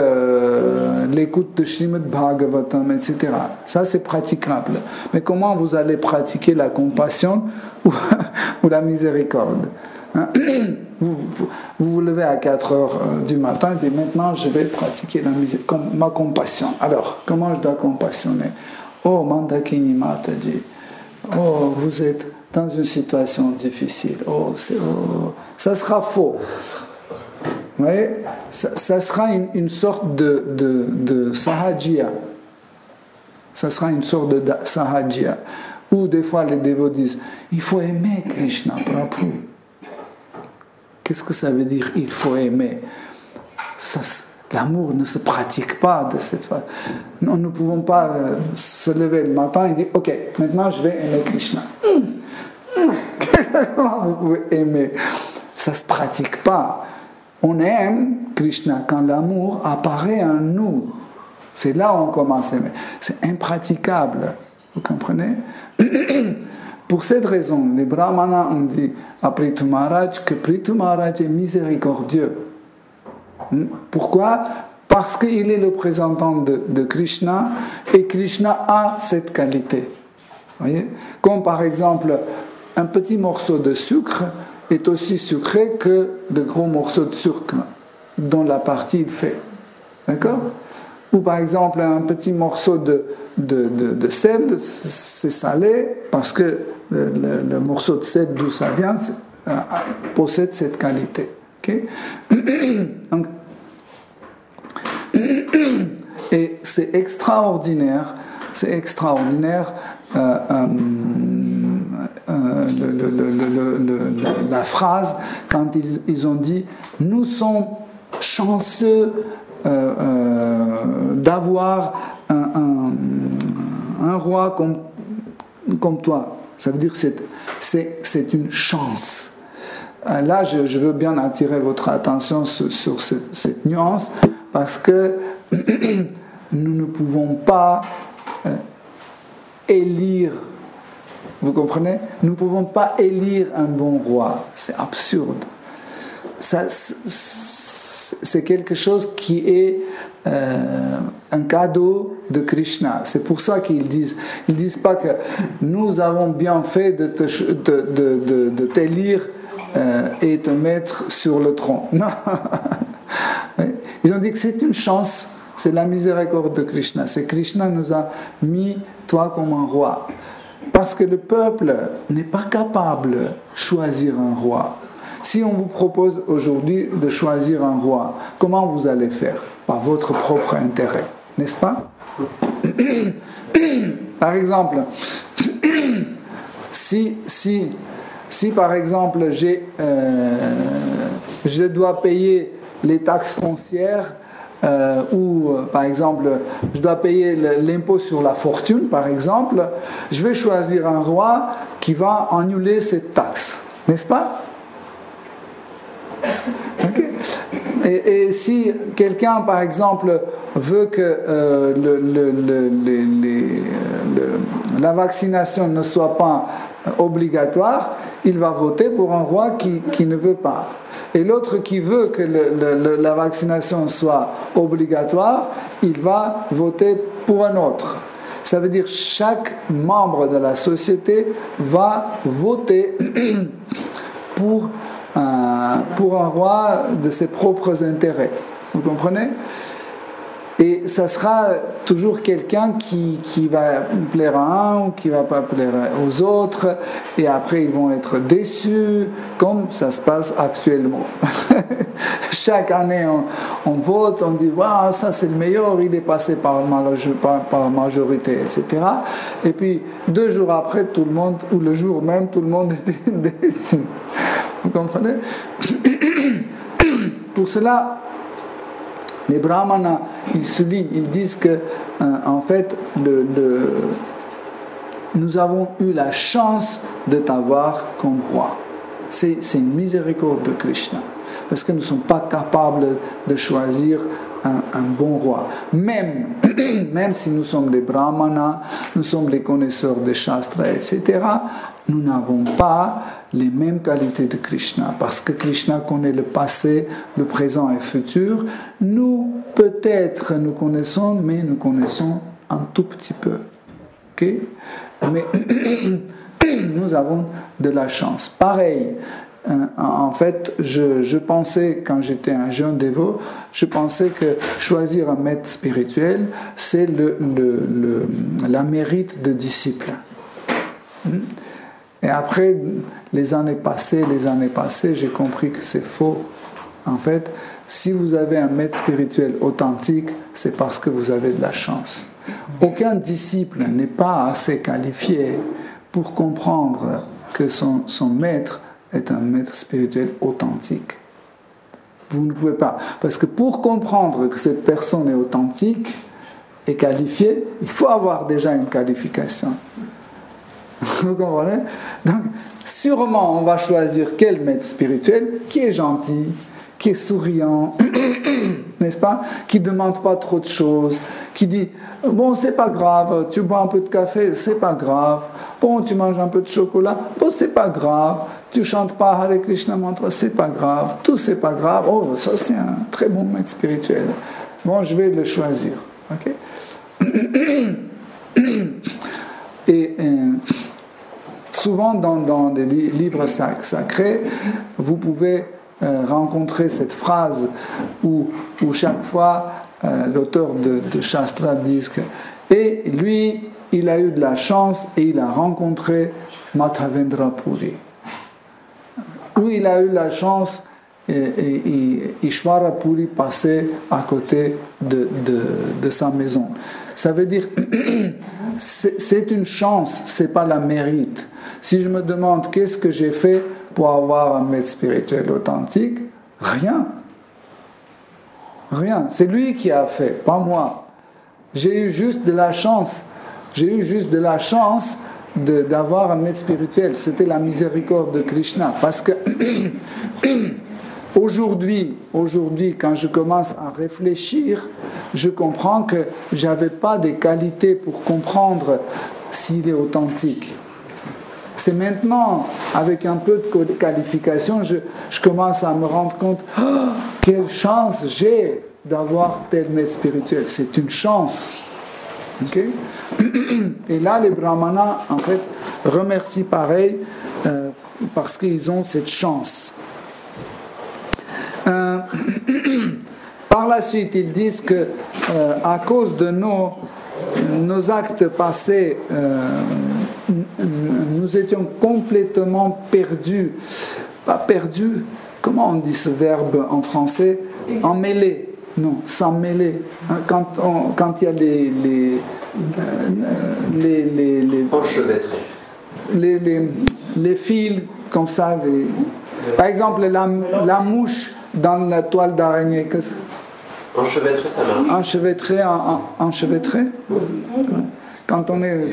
[SPEAKER 1] l'écoute de Srimad Bhagavatam, etc. Ça, c'est praticable. Mais comment vous allez pratiquer la compassion ou la miséricorde? Vous vous levez à 4 heures du matin et dites maintenant je vais pratiquer ma compassion. Alors, comment je dois compassionner? Oh, Mandakini Mataji, oh, vous êtes dans une situation difficile. Oh, ça sera faux. Vous voyez, ça sera une sorte de sahajya. Ça sera une sorte de sahajya. Ou des fois les dévots disent il faut aimer Krishna Prabhu. Qu'est-ce que ça veut dire il faut aimer? L'amour ne se pratique pas de cette façon. Nous ne pouvons pas se lever le matin et dire ok, maintenant je vais aimer Krishna. Comment vous pouvez aimer? Ça ne se pratique pas. On aime Krishna quand l'amour apparaît en nous. C'est là où on commence à aimer. C'est impraticable. Vous comprenez? Pour cette raison, les brahmanas ont dit à Prithu Maharaj que Prithu Maharaj est miséricordieux. Pourquoi? Parce qu'il est le représentant de Krishna et Krishna a cette qualité. Voyez? Comme par exemple, un petit morceau de sucre est aussi sucré que le gros morceau de sucre dont la partie il fait. D'accord? Ou par exemple, un petit morceau de sel, c'est salé parce que le morceau de sel d'où ça vient possède cette qualité. Okay? Donc, et c'est extraordinaire la phrase quand ils ont dit nous sommes chanceux d'avoir un roi comme toi. Ça veut dire que c'est une chance. Là, je veux bien attirer votre attention sur cette nuance parce que nous ne pouvons pas élire, vous comprenez? Nous ne pouvons pas élire un bon roi. C'est absurde. C'est quelque chose qui est un cadeau de Krishna. C'est pour ça qu'ils disent pas que nous avons bien fait de t'élire et te mettre sur le trône. Non. Ils ont dit que c'est une chance, c'est la miséricorde de Krishna. C'est Krishna nous a mis toi comme un roi. Parce que le peuple n'est pas capable de choisir un roi. Si on vous propose aujourd'hui de choisir un roi, comment vous allez faire? Par votre propre intérêt, n'est-ce pas? Par exemple, si par exemple je dois payer les taxes foncières ou par exemple, je dois payer l'impôt sur la fortune, par exemple, je vais choisir un roi qui va annuler cette taxe, n'est-ce pas? Okay. Et si quelqu'un, par exemple, veut que la vaccination ne soit pas obligatoire, il va voter pour un roi qui ne veut pas. Et l'autre qui veut que la vaccination soit obligatoire, il va voter pour un autre. Ça veut dire que chaque membre de la société va voter pour un roi de ses propres intérêts. Vous comprenez? Et ça sera toujours quelqu'un qui va plaire à un ou qui ne va pas plaire aux autres, et après ils vont être déçus, comme ça se passe actuellement. Chaque année on vote, on dit wow, ça c'est le meilleur, il est passé par majorité, etc. Et puis 2 jours après, tout le monde, ou le jour même, tout le monde était déçu. Vous comprenez? Pour cela, les brahmanas, ils soulignent, ils disent que, en fait, nous avons eu la chance de t'avoir comme roi. C'est une miséricorde de Krishna, parce que nous ne sommes pas capables de choisir un bon roi. Même si nous sommes les brahmanas, nous sommes les connaisseurs des shastras, etc., nous n'avons pas les mêmes qualités de Krishna, parce que Krishna connaît le passé, le présent et le futur. Nous, peut-être, nous connaissons, mais nous connaissons un tout petit peu. Okay? Mais nous avons de la chance. Pareil, en fait, je pensais, quand j'étais un jeune dévot, je pensais que choisir un maître spirituel, c'est la mérite de disciple. Et après, les années passées, j'ai compris que c'est faux. En fait, si vous avez un maître spirituel authentique, c'est parce que vous avez de la chance. Aucun disciple n'est pas assez qualifié pour comprendre que son maître est un maître spirituel authentique. Vous ne pouvez pas. Parce que pour comprendre que cette personne est authentique et qualifiée, il faut avoir déjà une qualification. Vous comprenez? Donc, sûrement, on va choisir quel maître spirituel qui est gentil, qui est souriant, n'est-ce pas? Qui ne demande pas trop de choses, qui dit bon, c'est pas grave, tu bois un peu de café, c'est pas grave, bon, tu manges un peu de chocolat, bon, c'est pas grave, tu chantes pas Hare Krishna mantra, c'est pas grave, tout c'est pas grave, oh, ça c'est un très bon maître spirituel. Bon, je vais le choisir. Ok? Et souvent dans les livres sacrés, vous pouvez rencontrer cette phrase où chaque fois l'auteur de Shastra dit que et lui, il a eu de la chance et il a rencontré Madhavendra Puri. Où il a eu la chance et Ishvara Puri passait à côté de sa maison. Ça veut dire c'est une chance, c'est pas la mérite. Si je me demande qu'est-ce que j'ai fait pour avoir un maître spirituel authentique, rien. C'est lui qui a fait, pas moi. J'ai eu juste de la chance. D'avoir un maître spirituel. C'était la miséricorde de Krishna. Parce que aujourd'hui, quand je commence à réfléchir, je comprends que je n'avais pas des qualités pour comprendre s'il est authentique. C'est maintenant, avec un peu de qualification, je commence à me rendre compte quelle chance j'ai d'avoir tel maître spirituel. C'est une chance. Okay? Et là, les brahmanas, en fait, remercient pareil parce qu'ils ont cette chance. Par la suite, ils disent que à cause de nos actes passés, nous étions complètement perdus. Pas perdus, comment on dit ce verbe en français? Emmêlés. Non, s'emmêler. Quand il y a les fils comme ça. Par exemple, la mouche dans la toile d'araignée.
[SPEAKER 2] Enchevêtré, ça marche.
[SPEAKER 1] Enchevêtré. Quand on est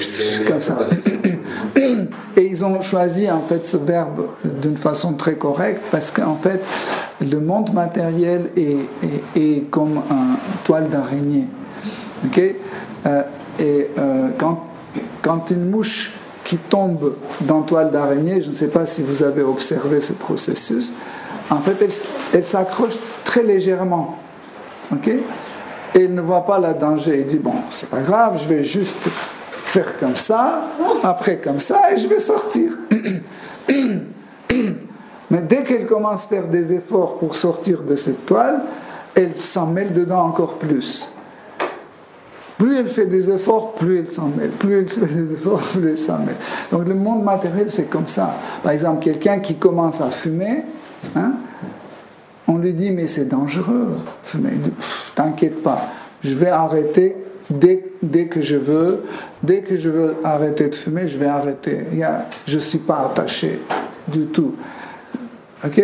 [SPEAKER 1] comme ça. Et ils ont choisi en fait ce verbe d'une façon très correcte parce qu'en fait le monde matériel est comme une toile d'araignée. Okay? Quand une mouche qui tombe dans toile d'araignée, je ne sais pas si vous avez observé ce processus, en fait elle s'accroche très légèrement. Okay? Et il ne voit pas le danger. Il dit, bon, c'est pas grave, je vais juste faire comme ça, après comme ça, et je vais sortir. Mais dès qu'elle commence à faire des efforts pour sortir de cette toile, elle s'en mêle dedans encore plus. Plus elle fait des efforts, plus elle s'en mêle. Plus elle fait des efforts, plus elle s'en mêle. Donc le monde matériel, c'est comme ça. Par exemple, quelqu'un qui commence à fumer, hein, on lui dit, mais c'est dangereux, fumer. Il dit, t'inquiète pas, je vais arrêter dès que je veux. Dès que je veux arrêter de fumer, je vais arrêter. Je ne suis pas attaché du tout. Ok?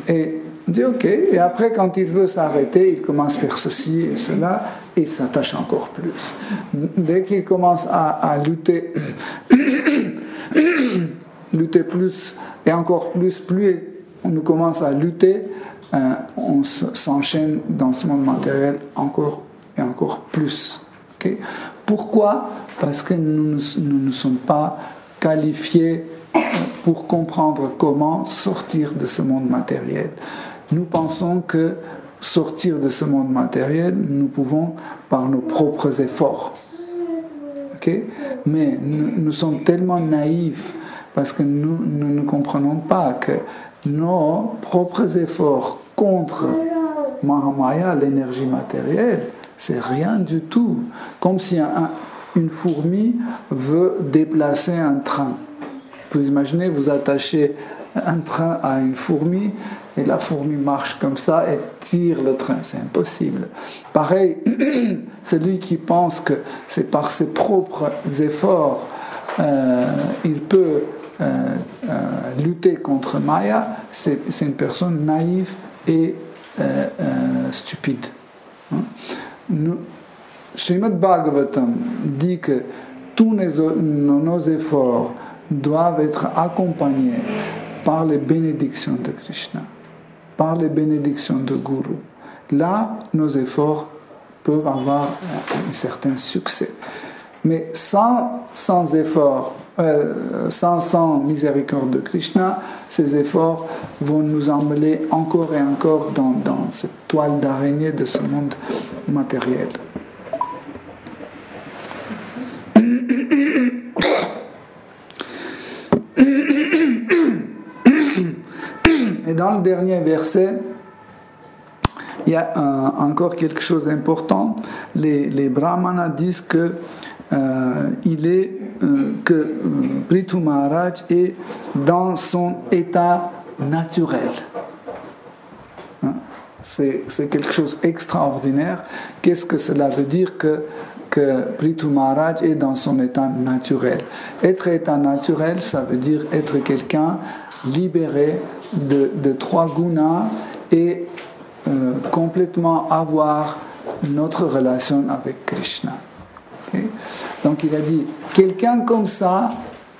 [SPEAKER 1] Et il dit ok. Et après, quand il veut s'arrêter, il commence à faire ceci et cela, et il s'attache encore plus. Dès qu'il commence à lutter, lutter plus et encore plus on commence à lutter, on s'enchaîne dans ce monde matériel encore et encore plus. Okay? Pourquoi? Parce que nous ne sommes pas qualifiés pour comprendre comment sortir de ce monde matériel. Nous pensons que sortir de ce monde matériel, nous pouvons par nos propres efforts. Okay? Mais nous sommes tellement naïfs parce que nous ne comprenons pas que nos propres efforts contre Mahamaya, l'énergie matérielle, c'est rien du tout. Comme si une fourmi veut déplacer un train. Vous imaginez, vous attachez un train à une fourmi et la fourmi marche comme ça et tire le train. C'est impossible. Pareil, celui qui pense que c'est par ses propres efforts il peut lutter contre Maya, c'est une personne naïve et stupide. Srimad Bhagavatam dit que tous nos efforts doivent être accompagnés par les bénédictions de Krishna, par les bénédictions de Guru. Là, nos efforts peuvent avoir un certain succès. Mais sans effort, sans miséricorde de Krishna, ces efforts vont nous emmener encore et encore dans cette toile d'araignée de ce monde matériel. Et dans le dernier verset, il y a encore quelque chose d'important. Les brahmanas disent que Prithu Maharaj est dans son état naturel. Hein? C'est quelque chose d'extraordinaire. Qu'est-ce que cela veut dire que Prithu Maharaj est dans son état naturel? Être état naturel, ça veut dire être quelqu'un libéré de trois gunas et complètement avoir notre relation avec Krishna. Okay? Donc il a dit, quelqu'un comme ça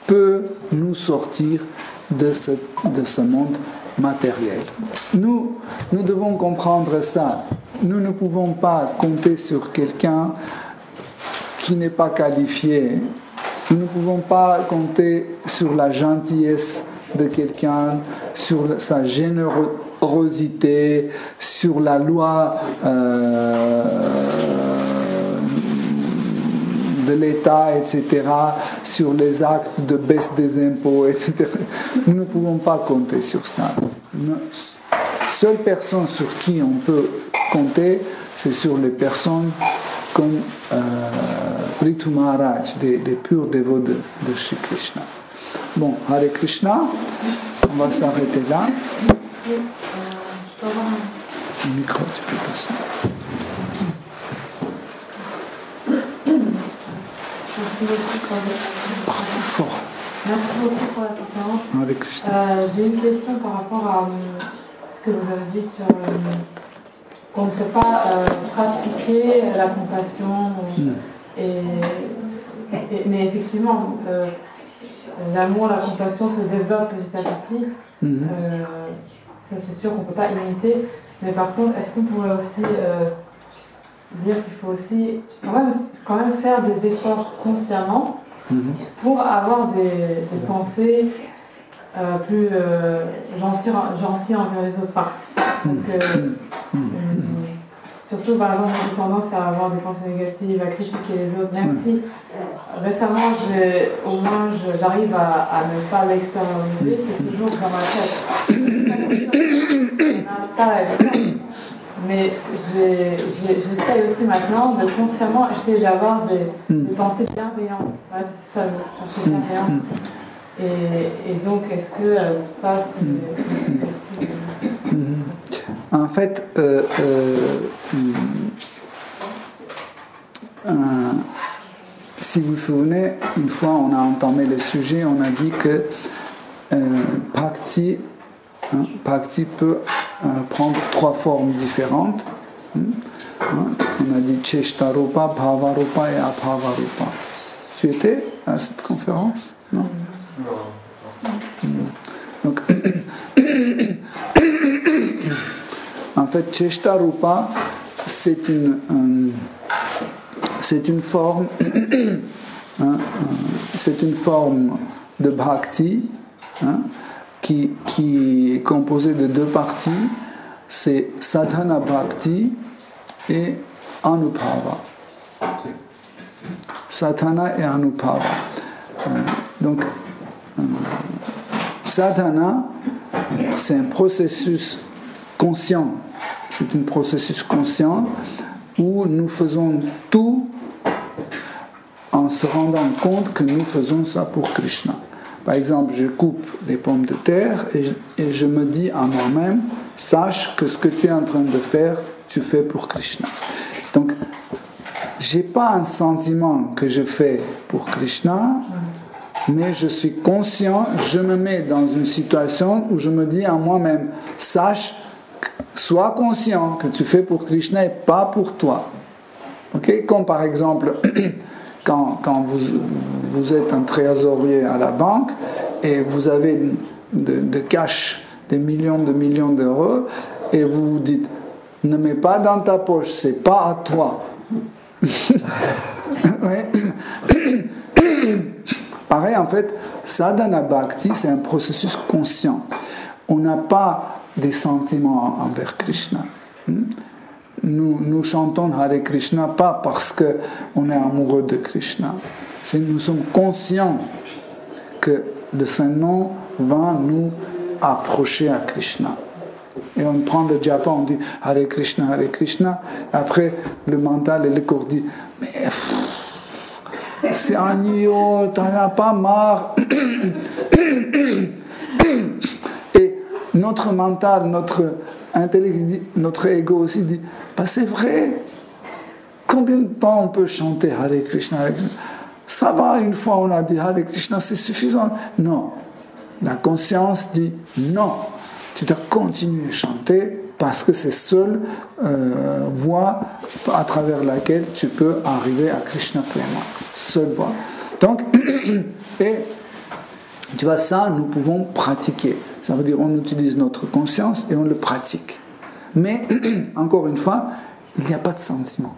[SPEAKER 1] peut nous sortir de ce monde matériel. Nous devons comprendre ça. Nous ne pouvons pas compter sur quelqu'un qui n'est pas qualifié. Nous ne pouvons pas compter sur la gentillesse de quelqu'un, sur sa générosité, sur la loi de l'État, etc., sur les actes de baisse des impôts, etc. Nous ne pouvons pas compter sur ça. Seule personne sur qui on peut compter, c'est sur les personnes comme Prithu Maharaj, des purs dévots de Shri Krishna. Bon, Hare Krishna, on va s'arrêter là. Le micro, tu peux passer. Parle plus fort.
[SPEAKER 5] Merci beaucoup pour la conférence.
[SPEAKER 1] Hare Krishna.
[SPEAKER 5] J'ai une question par rapport à ce que vous avez dit sur qu'on ne peut pas pratiquer la compassion. Mais effectivement, l'amour, la compassion se développe petit à petit. Ça, c'est sûr qu'on ne peut pas imiter. Mais par contre, est-ce qu'on pourrait aussi dire qu'il faut aussi quand même faire des efforts consciemment pour avoir des pensées plus gentilles envers les autres parties. Parce que surtout, par exemple, j'ai tendance à avoir des pensées négatives, à critiquer les autres, même si récemment, j'arrive à ne pas l'extérioriser, c'est toujours dans ma tête. Mais j'essaie aussi maintenant de consciemment essayer d'avoir des pensées bienveillantes. Ouais, c'est ça, chercher bienveillance. Et donc, est-ce que ça, c'est possible?
[SPEAKER 1] En fait, si vous vous souvenez, une fois on a entamé le sujet, on a dit que Bhakti peut prendre 3 formes différentes. On a dit Cheshtarupa, Bhavarupa et Abhavarupa. Tu étais à cette conférence? Non? Donc, en fait, Cheshtarupa, c'est une forme, c'est une forme de bhakti qui est composée de 2 parties. C'est sadhana bhakti et anubhava. Sadhana et anubhava. Donc, sadhana, c'est un processus conscient. C'est un processus conscient où nous faisons tout en se rendant compte que nous faisons ça pour Krishna. Par exemple, je coupe des pommes de terre et je me dis à moi-même, sache que ce que tu es en train de faire, tu fais pour Krishna. Donc, je n'ai pas un sentiment que je fais pour Krishna, mais je suis conscient, je me mets dans une situation où je me dis à moi-même, sache, sois conscient que tu fais pour Krishna et pas pour toi. Okay? Comme par exemple, quand vous êtes un trésorier à la banque et vous avez de cash des millions d'euros et vous vous dites, ne mets pas dans ta poche, c'est pas à toi. Pareil, en fait, sadhana bhakti, c'est un processus conscient. On n'a pas des sentiments envers Krishna. Nous chantons Hare Krishna pas parce qu'on est amoureux de Krishna. Nous sommes conscients que de ce nom va nous approcher à Krishna. Et on prend le japa, on dit Hare Krishna, Hare Krishna. Après, le mental et le corps disent mais c'est ennuyeux, t'en as pas marre. Et notre mental, notre intellect, notre ego aussi dit bah c'est vrai, combien de temps on peut chanter Hare Krishna, Hare Krishna? Ça va, une fois on a dit Hare Krishna, c'est suffisant. Non, la conscience dit non, tu dois continuer à chanter parce que c'est seule voie à travers laquelle tu peux arriver à Krishna pleinement. Seule voie. Donc, et tu vois, ça, nous pouvons pratiquer. Ça veut dire on utilise notre conscience et on le pratique. Mais, encore une fois, il n'y a pas de sentiment.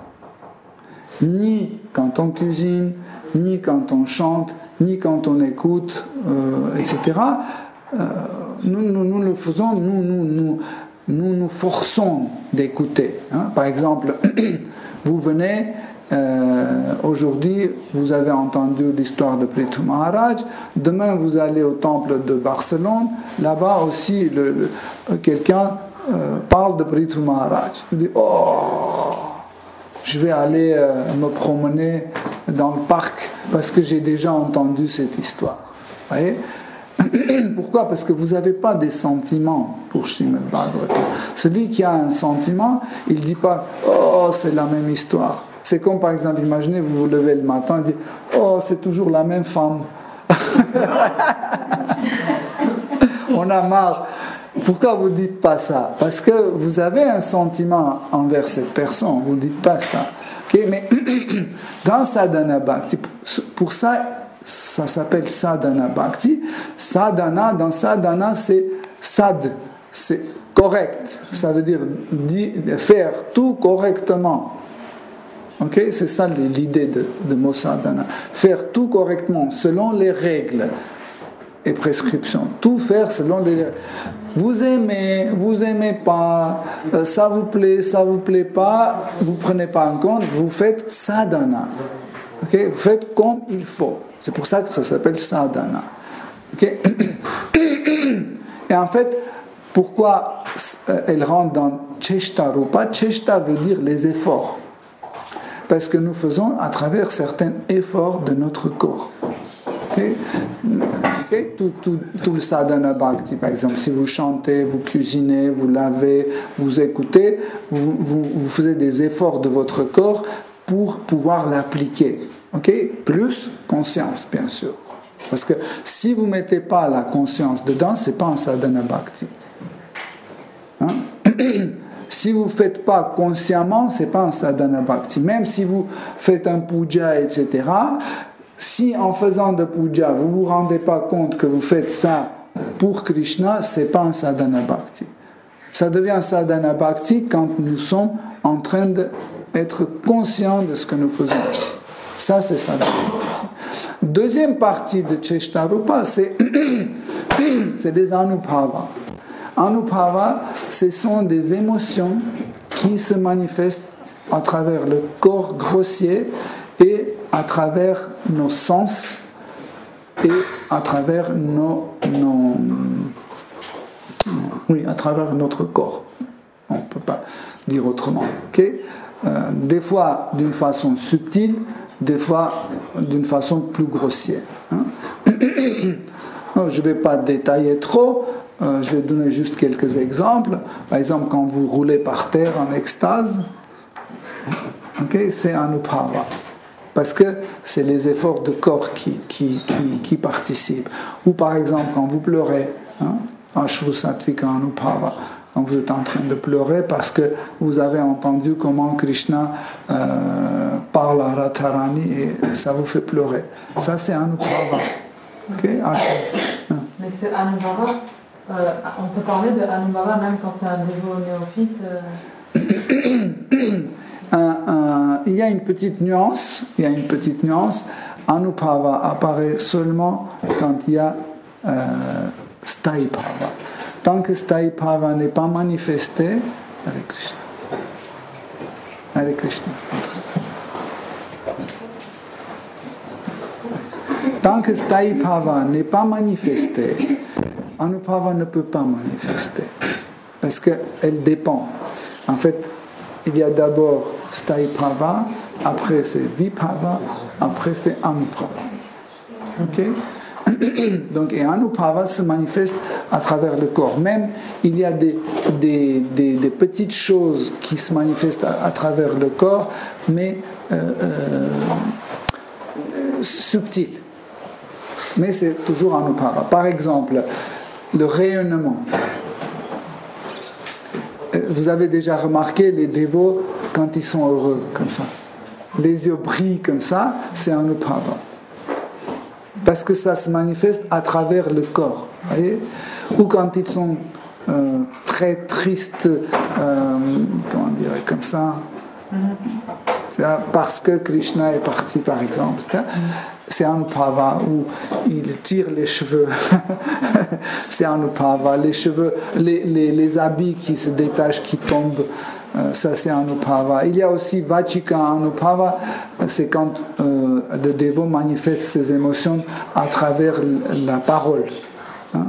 [SPEAKER 1] Ni quand on cuisine, ni quand on chante, ni quand on écoute, etc. Nous le faisons, nous forçons d'écouter. Hein. Par exemple, vous venez, aujourd'hui, vous avez entendu l'histoire de Prithu Maharaj, demain vous allez au temple de Barcelone, là-bas aussi, quelqu'un parle de Prithu Maharaj. Il dit, oh, je vais aller me promener dans le parc parce que j'ai déjà entendu cette histoire. Vous voyez ? Pourquoi? Parce que vous n'avez pas des sentiments pour Srimad Bhagavatam. Celui qui a un sentiment, il ne dit pas « Oh, c'est la même histoire ». C'est comme par exemple, imaginez, vous vous levez le matin et dites « Oh, c'est toujours la même femme ». On a marre. Pourquoi vous ne dites pas ça? Parce que vous avez un sentiment envers cette personne, vous ne dites pas ça. Okay? Mais dans Sadhana Bhakti, pour ça, ça s'appelle Sadhana Bhakti. Sadhana, dans Sadhana, c'est sad, c'est correct. Ça veut dire faire tout correctement. Okay? C'est ça l'idée de mot sadhana. Faire tout correctement, selon les règles et prescriptions. Tout faire selon les règles. Vous aimez pas, ça vous plaît pas, vous prenez pas en compte, vous faites sadhana. Okay? Vous faites comme il faut. C'est pour ça que ça s'appelle sadhana. Okay? Et en fait, pourquoi elle rentre dans Cheshta Rupa? Cheshta veut dire les efforts. Parce que nous faisons à travers certains efforts de notre corps. Okay? Okay? Tout le sadhana bhakti, par exemple, si vous chantez, vous cuisinez, vous lavez, vous écoutez, vous faites des efforts de votre corps pour pouvoir l'appliquer. Okay? Plus conscience, bien sûr. Parce que si vous ne mettez pas la conscience dedans, ce n'est pas un sadhana bhakti. Hein? Si vous ne faites pas consciemment, ce n'est pas un sadhana bhakti. Même si vous faites un puja, etc., si en faisant de puja, vous ne vous rendez pas compte que vous faites ça pour Krishna, ce n'est pas un sadhana bhakti. Ça devient un sadhana bhakti quand nous sommes en train d'être conscients de ce que nous faisons. Ça, c'est sadhana bhakti. Deuxième partie de Cheshta Rupa, c'est des anubhava. Anubhava, ce sont des émotions qui se manifestent à travers le corps grossier et à travers nos sens et à travers à travers notre corps. On ne peut pas dire autrement. Okay? Des fois d'une façon subtile, des fois d'une façon plus grossière. Hein? Je ne vais pas détailler trop. Je vais donner juste quelques exemples. Par exemple, quand vous roulez par terre en extase, okay, c'est anubhava. Parce que c'est les efforts de corps qui participent. Ou par exemple, quand vous pleurez, ashru sattvika anubhava, quand vous êtes en train de pleurer parce que vous avez entendu comment Krishna parle à Radharani et ça vous fait pleurer. Ça, c'est anubhava. Okay?
[SPEAKER 5] Mais c'est anubhava. On peut parler de anubhava même quand c'est un dévot néophyte.
[SPEAKER 1] Il y a une petite nuance. Anubhava apparaît seulement quand il y a Sthayi Bhava. Tant que Sthayi Bhava n'est pas manifesté, Hare Krishna. Tant que Sthayi Bhava n'est pas manifesté, Anubhava ne peut pas manifester. Parce qu'elle dépend. En fait, il y a d'abord Sthayi Bhava, après c'est Vibhava, après c'est Anubhava. Ok? Donc, et Anubhava se manifeste à travers le corps. Même, il y a des petites choses qui se manifestent à travers le corps, mais subtiles. Mais c'est toujours Anubhava. Par exemple, le rayonnement. Vous avez déjà remarqué les dévots quand ils sont heureux, comme ça. Les yeux brillent comme ça, c'est Anubhava. Parce que ça se manifeste à travers le corps. Voyez? Ou quand ils sont très tristes, comment dire, comme ça, parce que Krishna est parti, par exemple. C'est Anubhava, où il tire les cheveux. C'est Anubhava. Les cheveux, les habits qui se détachent, qui tombent, ça c'est Anubhava. Il y a aussi Vachika Anubhava, c'est quand le dévot manifeste ses émotions à travers la parole. Hein?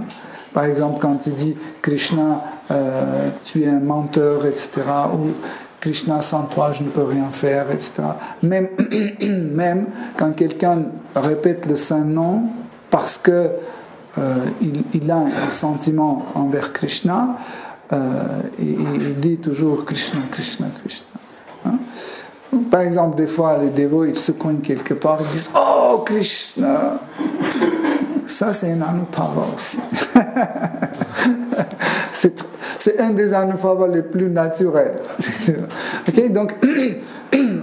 [SPEAKER 1] Par exemple, quand il dit Krishna, tu es un menteur, etc., ou Krishna, sans toi, je ne peux rien faire, etc. Même quand quelqu'un répète le saint nom parce que il a un sentiment envers Krishna, il dit toujours Krishna, Krishna, Krishna. Hein? Par exemple, des fois, les dévots, ils se coignent quelque part, ils disent oh Krishna. Ça, c'est un Anubhava aussi. c'est un des anubhava les plus naturels. Okay? Donc,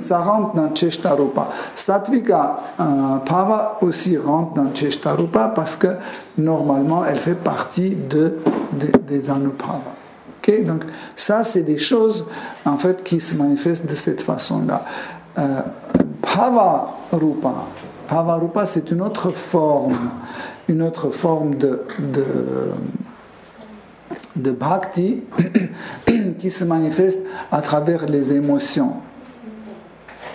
[SPEAKER 1] ça rentre dans Cheshtarupa. Sattvika Bhava aussi rentre dans Cheshtarupa parce que normalement, elle fait partie des anubhava. Okay? Donc, ça, c'est des choses en fait qui se manifestent de cette façon-là. Bhava Rupa, c'est une autre forme de bhakti qui se manifeste à travers les émotions.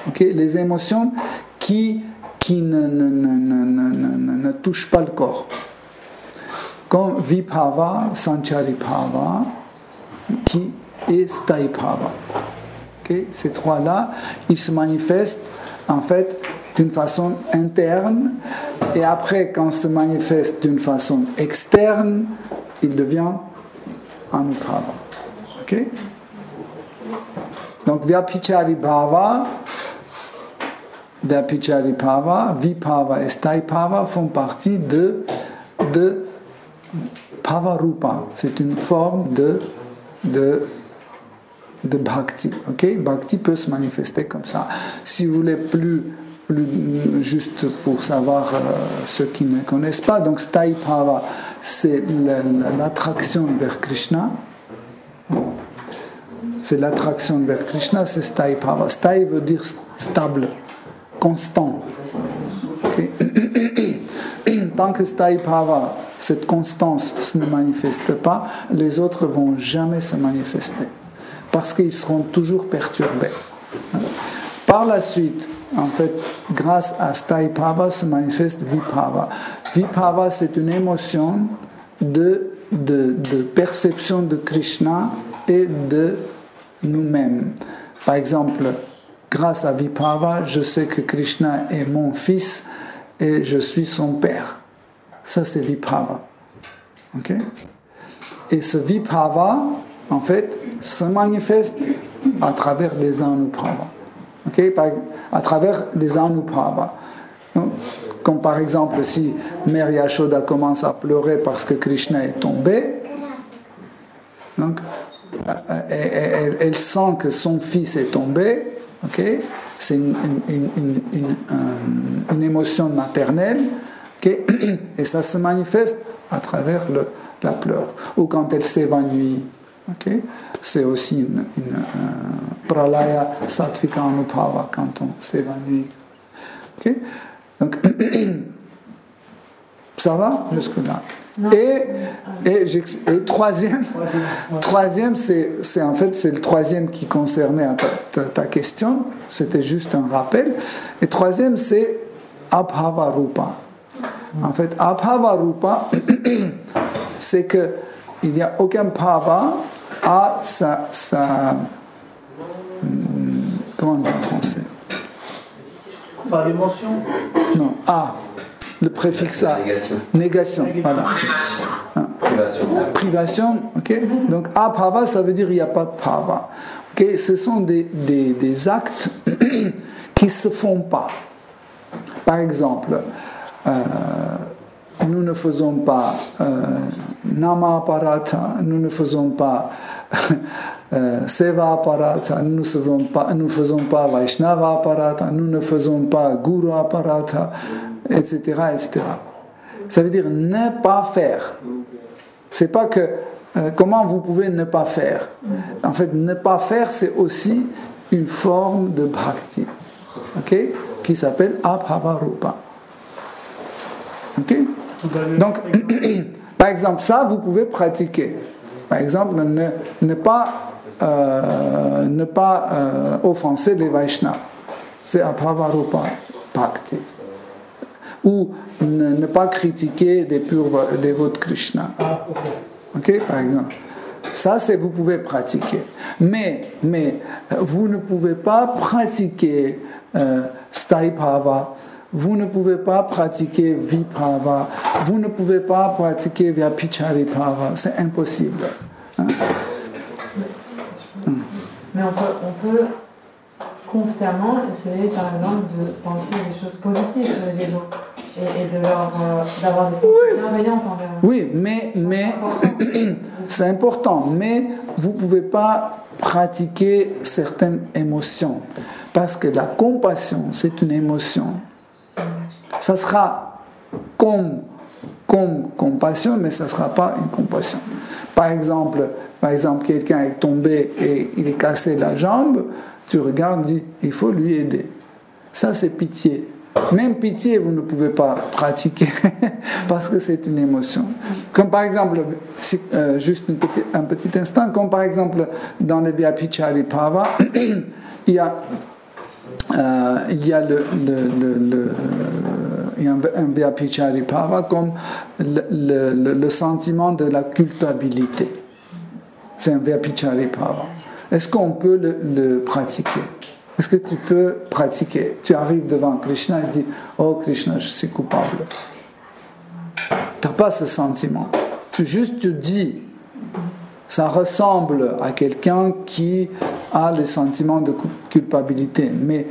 [SPEAKER 1] Okay? Les émotions qui ne touchent pas le corps. Comme Vibhava, Sanchari Bhava, qui est Sthayi Bhava. Okay? Ces trois-là, ils se manifestent en fait d'une façon interne, et après, quand se manifeste d'une façon externe, il devient Anubhava. Okay? Donc, Vyabhichari Bhava, Vibhava et Sthayi Bhava font partie de Bhava Rupa. C'est une forme de bhakti. Okay? Bhakti peut se manifester comme ça. Si vous voulez plus juste pour savoir ceux qui ne connaissent pas, donc Sthayi Bhava, c'est l'attraction vers Krishna. C'est l'attraction vers Krishna, c'est Sthayi Bhava. Sthayi veut dire stable, constant. Okay? Tant que Sthayi Bhava, cette constance ne manifeste pas, les autres ne vont jamais se manifester. Parce qu'ils seront toujours perturbés. Par la suite, en fait, grâce à Sthayi Bhava se manifeste Vibhava. Vibhava, c'est une émotion de perception de Krishna et de nous-mêmes. Par exemple, grâce à Vibhava, je sais que Krishna est mon fils et je suis son père. Ça, c'est Vibhava. Okay? Et ce Vibhava, en fait, se manifeste à travers les anubhava. Okay? À travers les anubhava. Comme par exemple, si Mère Yashoda commence à pleurer parce que Krishna est tombé, donc, elle sent que son fils est tombé, okay? C'est une émotion maternelle, okay? Et ça se manifeste à travers la pleure. Ou quand elle s'évanouit. Okay? C'est aussi une pralaya sattvika anubhava quand on s'évanouit. Okay? Donc, ça va jusque-là. Et troisième, c'est en fait c'est le troisième qui concernait ta question. C'était juste un rappel. Et troisième, c'est abhava rupa. En fait, abhava rupa, c'est que il n'y a aucun bhava à sa comment on dit en français?
[SPEAKER 3] Par l'émotion?
[SPEAKER 1] Non, à. Le préfixe A. Négation. Voilà. Privation. Ok. Donc abhava, ça veut dire il n'y a pas de bhava. Ok. Ce sont des actes qui ne se font pas. Par exemple, nous ne faisons pas nama aparata, nous ne faisons pas seva aparata, nous ne faisons pas vaishnava aparata, nous ne faisons pas guru aparata, etc., etc. Ça veut dire ne pas faire. C'est pas que comment vous pouvez ne pas faire. En fait, ne pas faire, c'est aussi une forme de bhakti, okay, qui s'appelle abhava rupa. Ok? Donc, par exemple, ça, vous pouvez pratiquer. Par exemple, ne pas offenser les Vaishnavas. C'est abhava rupa bhakti. Ou ne pas critiquer des purs dévots Krishna. Ok, par exemple. Ça, c'est vous pouvez pratiquer. Mais vous ne pouvez pas pratiquer Sthayi Bhava, vous ne pouvez pas pratiquer Vibhava, vous ne pouvez pas pratiquer Vyabhichari Bhava. C'est impossible. Hein?
[SPEAKER 5] Mais on peut consciemment essayer, par exemple, de penser des choses positives sur les égos. et de d'avoir des pensées bienveillantes envers eux.
[SPEAKER 1] Oui, mais c'est important, mais vous ne pouvez pas pratiquer certaines émotions, parce que la compassion, c'est une émotion. Ça sera comme compassion, mais ça ne sera pas une compassion. Par exemple, quelqu'un est tombé et il est cassé la jambe, tu regardes et dis, il faut lui aider. Ça, c'est pitié. Même pitié, vous ne pouvez pas pratiquer parce que c'est une émotion. Comme par exemple, juste un petit instant, comme par exemple dans le Vyabhicharipava, il y a un Vyabhicharipava comme le sentiment de la culpabilité. C'est un Vyabhicharipava. Est-ce qu'on peut le pratiquer? Est-ce que tu peux pratiquer? Tu arrives devant Krishna et dis, oh Krishna, je suis coupable. Tu n'as pas ce sentiment. Tu dis, ça ressemble à quelqu'un qui a le sentiment de culpabilité, mais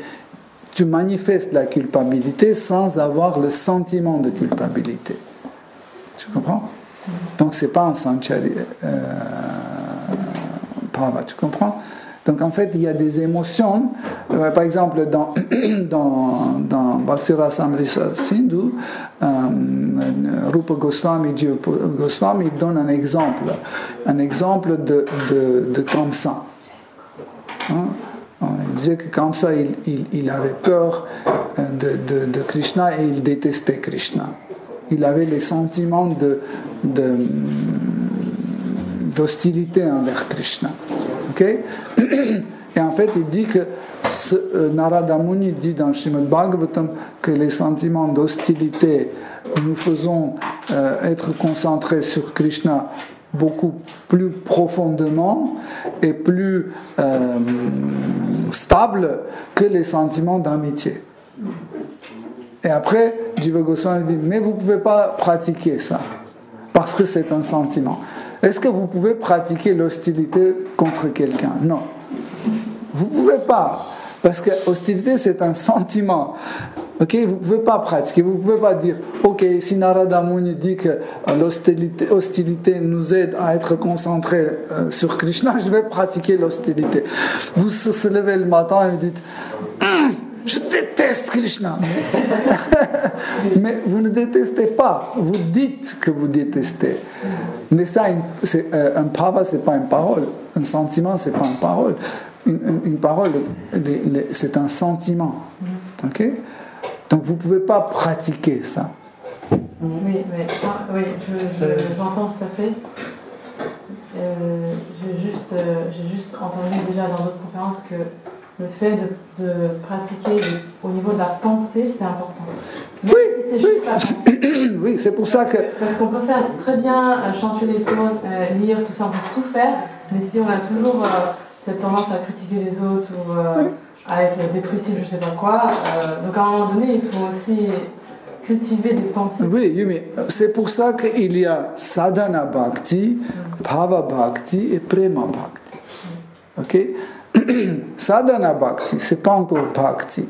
[SPEAKER 1] tu manifestes la culpabilité sans avoir le sentiment de culpabilité. Tu comprends? Donc ce n'est pas un sanchari prava, tu comprends? Donc en fait, il y a des émotions. Par exemple, dans Bhakti Rasamrisa Sindhu, Rupa Goswami donne un exemple de Kamsa. Il disait que Kamsa, il avait peur de Krishna et il détestait Krishna. Il avait les sentiments d'hostilité envers Krishna. Okay? Et en fait, il dit que Narada Muni dit dans Srimad Bhagavatam que les sentiments d'hostilité nous faisons être concentrés sur Krishna beaucoup plus profondément et plus stable que les sentiments d'amitié. Et après, Jiva Goswami dit, mais vous ne pouvez pas pratiquer ça, parce que c'est un sentiment. Est-ce que vous pouvez pratiquer l'hostilité contre quelqu'un? Non. Vous ne pouvez pas, parce que l'hostilité, c'est un sentiment. Okay? Vous ne pouvez pas pratiquer, vous ne pouvez pas dire, ok, si Narada Muni dit que l'hostilité nous aide à être concentrés sur Krishna, je vais pratiquer l'hostilité. Vous se levez le matin et vous dites, je déteste Krishna. Mais vous ne détestez pas, vous dites que vous détestez. Mais ça, un bhava, ce n'est pas une parole. Un sentiment, ce n'est pas une parole. Une parole, c'est un sentiment. Ok? Donc vous ne pouvez pas pratiquer ça.
[SPEAKER 5] Oui, j'entends tout à fait. J'ai juste entendu déjà dans d'autres conférences que le fait de pratiquer au niveau de la pensée, c'est important.
[SPEAKER 1] Oui, c'est juste la pensée. Oui, c'est pour ça que...
[SPEAKER 5] Parce qu'on peut faire très bien chanter les tones, lire, tout ça, on peut tout faire, mais si on a toujours cette tendance à critiquer les autres ou à être dépressif, je ne sais pas quoi, donc à un moment donné, il faut aussi cultiver des pensées.
[SPEAKER 1] Oui, mais c'est pour ça qu'il y a sadhana bhakti, bhava bhakti et prema bhakti. Ok? Sadhana bhakti, c'est pas encore bhakti.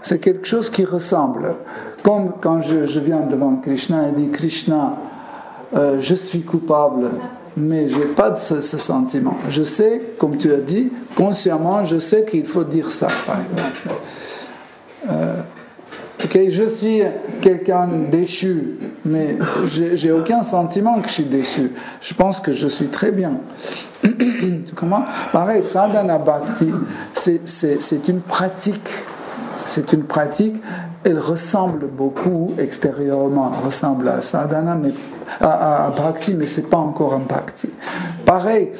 [SPEAKER 1] C'est quelque chose qui ressemble. Comme quand je viens devant Krishna et dis Krishna, je suis coupable, mais je n'ai pas de ce sentiment. Je sais, comme tu as dit, consciemment, je sais qu'il faut dire ça, par exemple. Okay, je suis quelqu'un déchu, mais j'ai aucun sentiment que je suis déchu. Je pense que je suis très bien. Comment? Pareil, sadhana bhakti, c'est une pratique. C'est une pratique. Elle ressemble beaucoup extérieurement, elle ressemble à sadhana, mais à bhakti, mais c'est pas encore un bhakti. Pareil.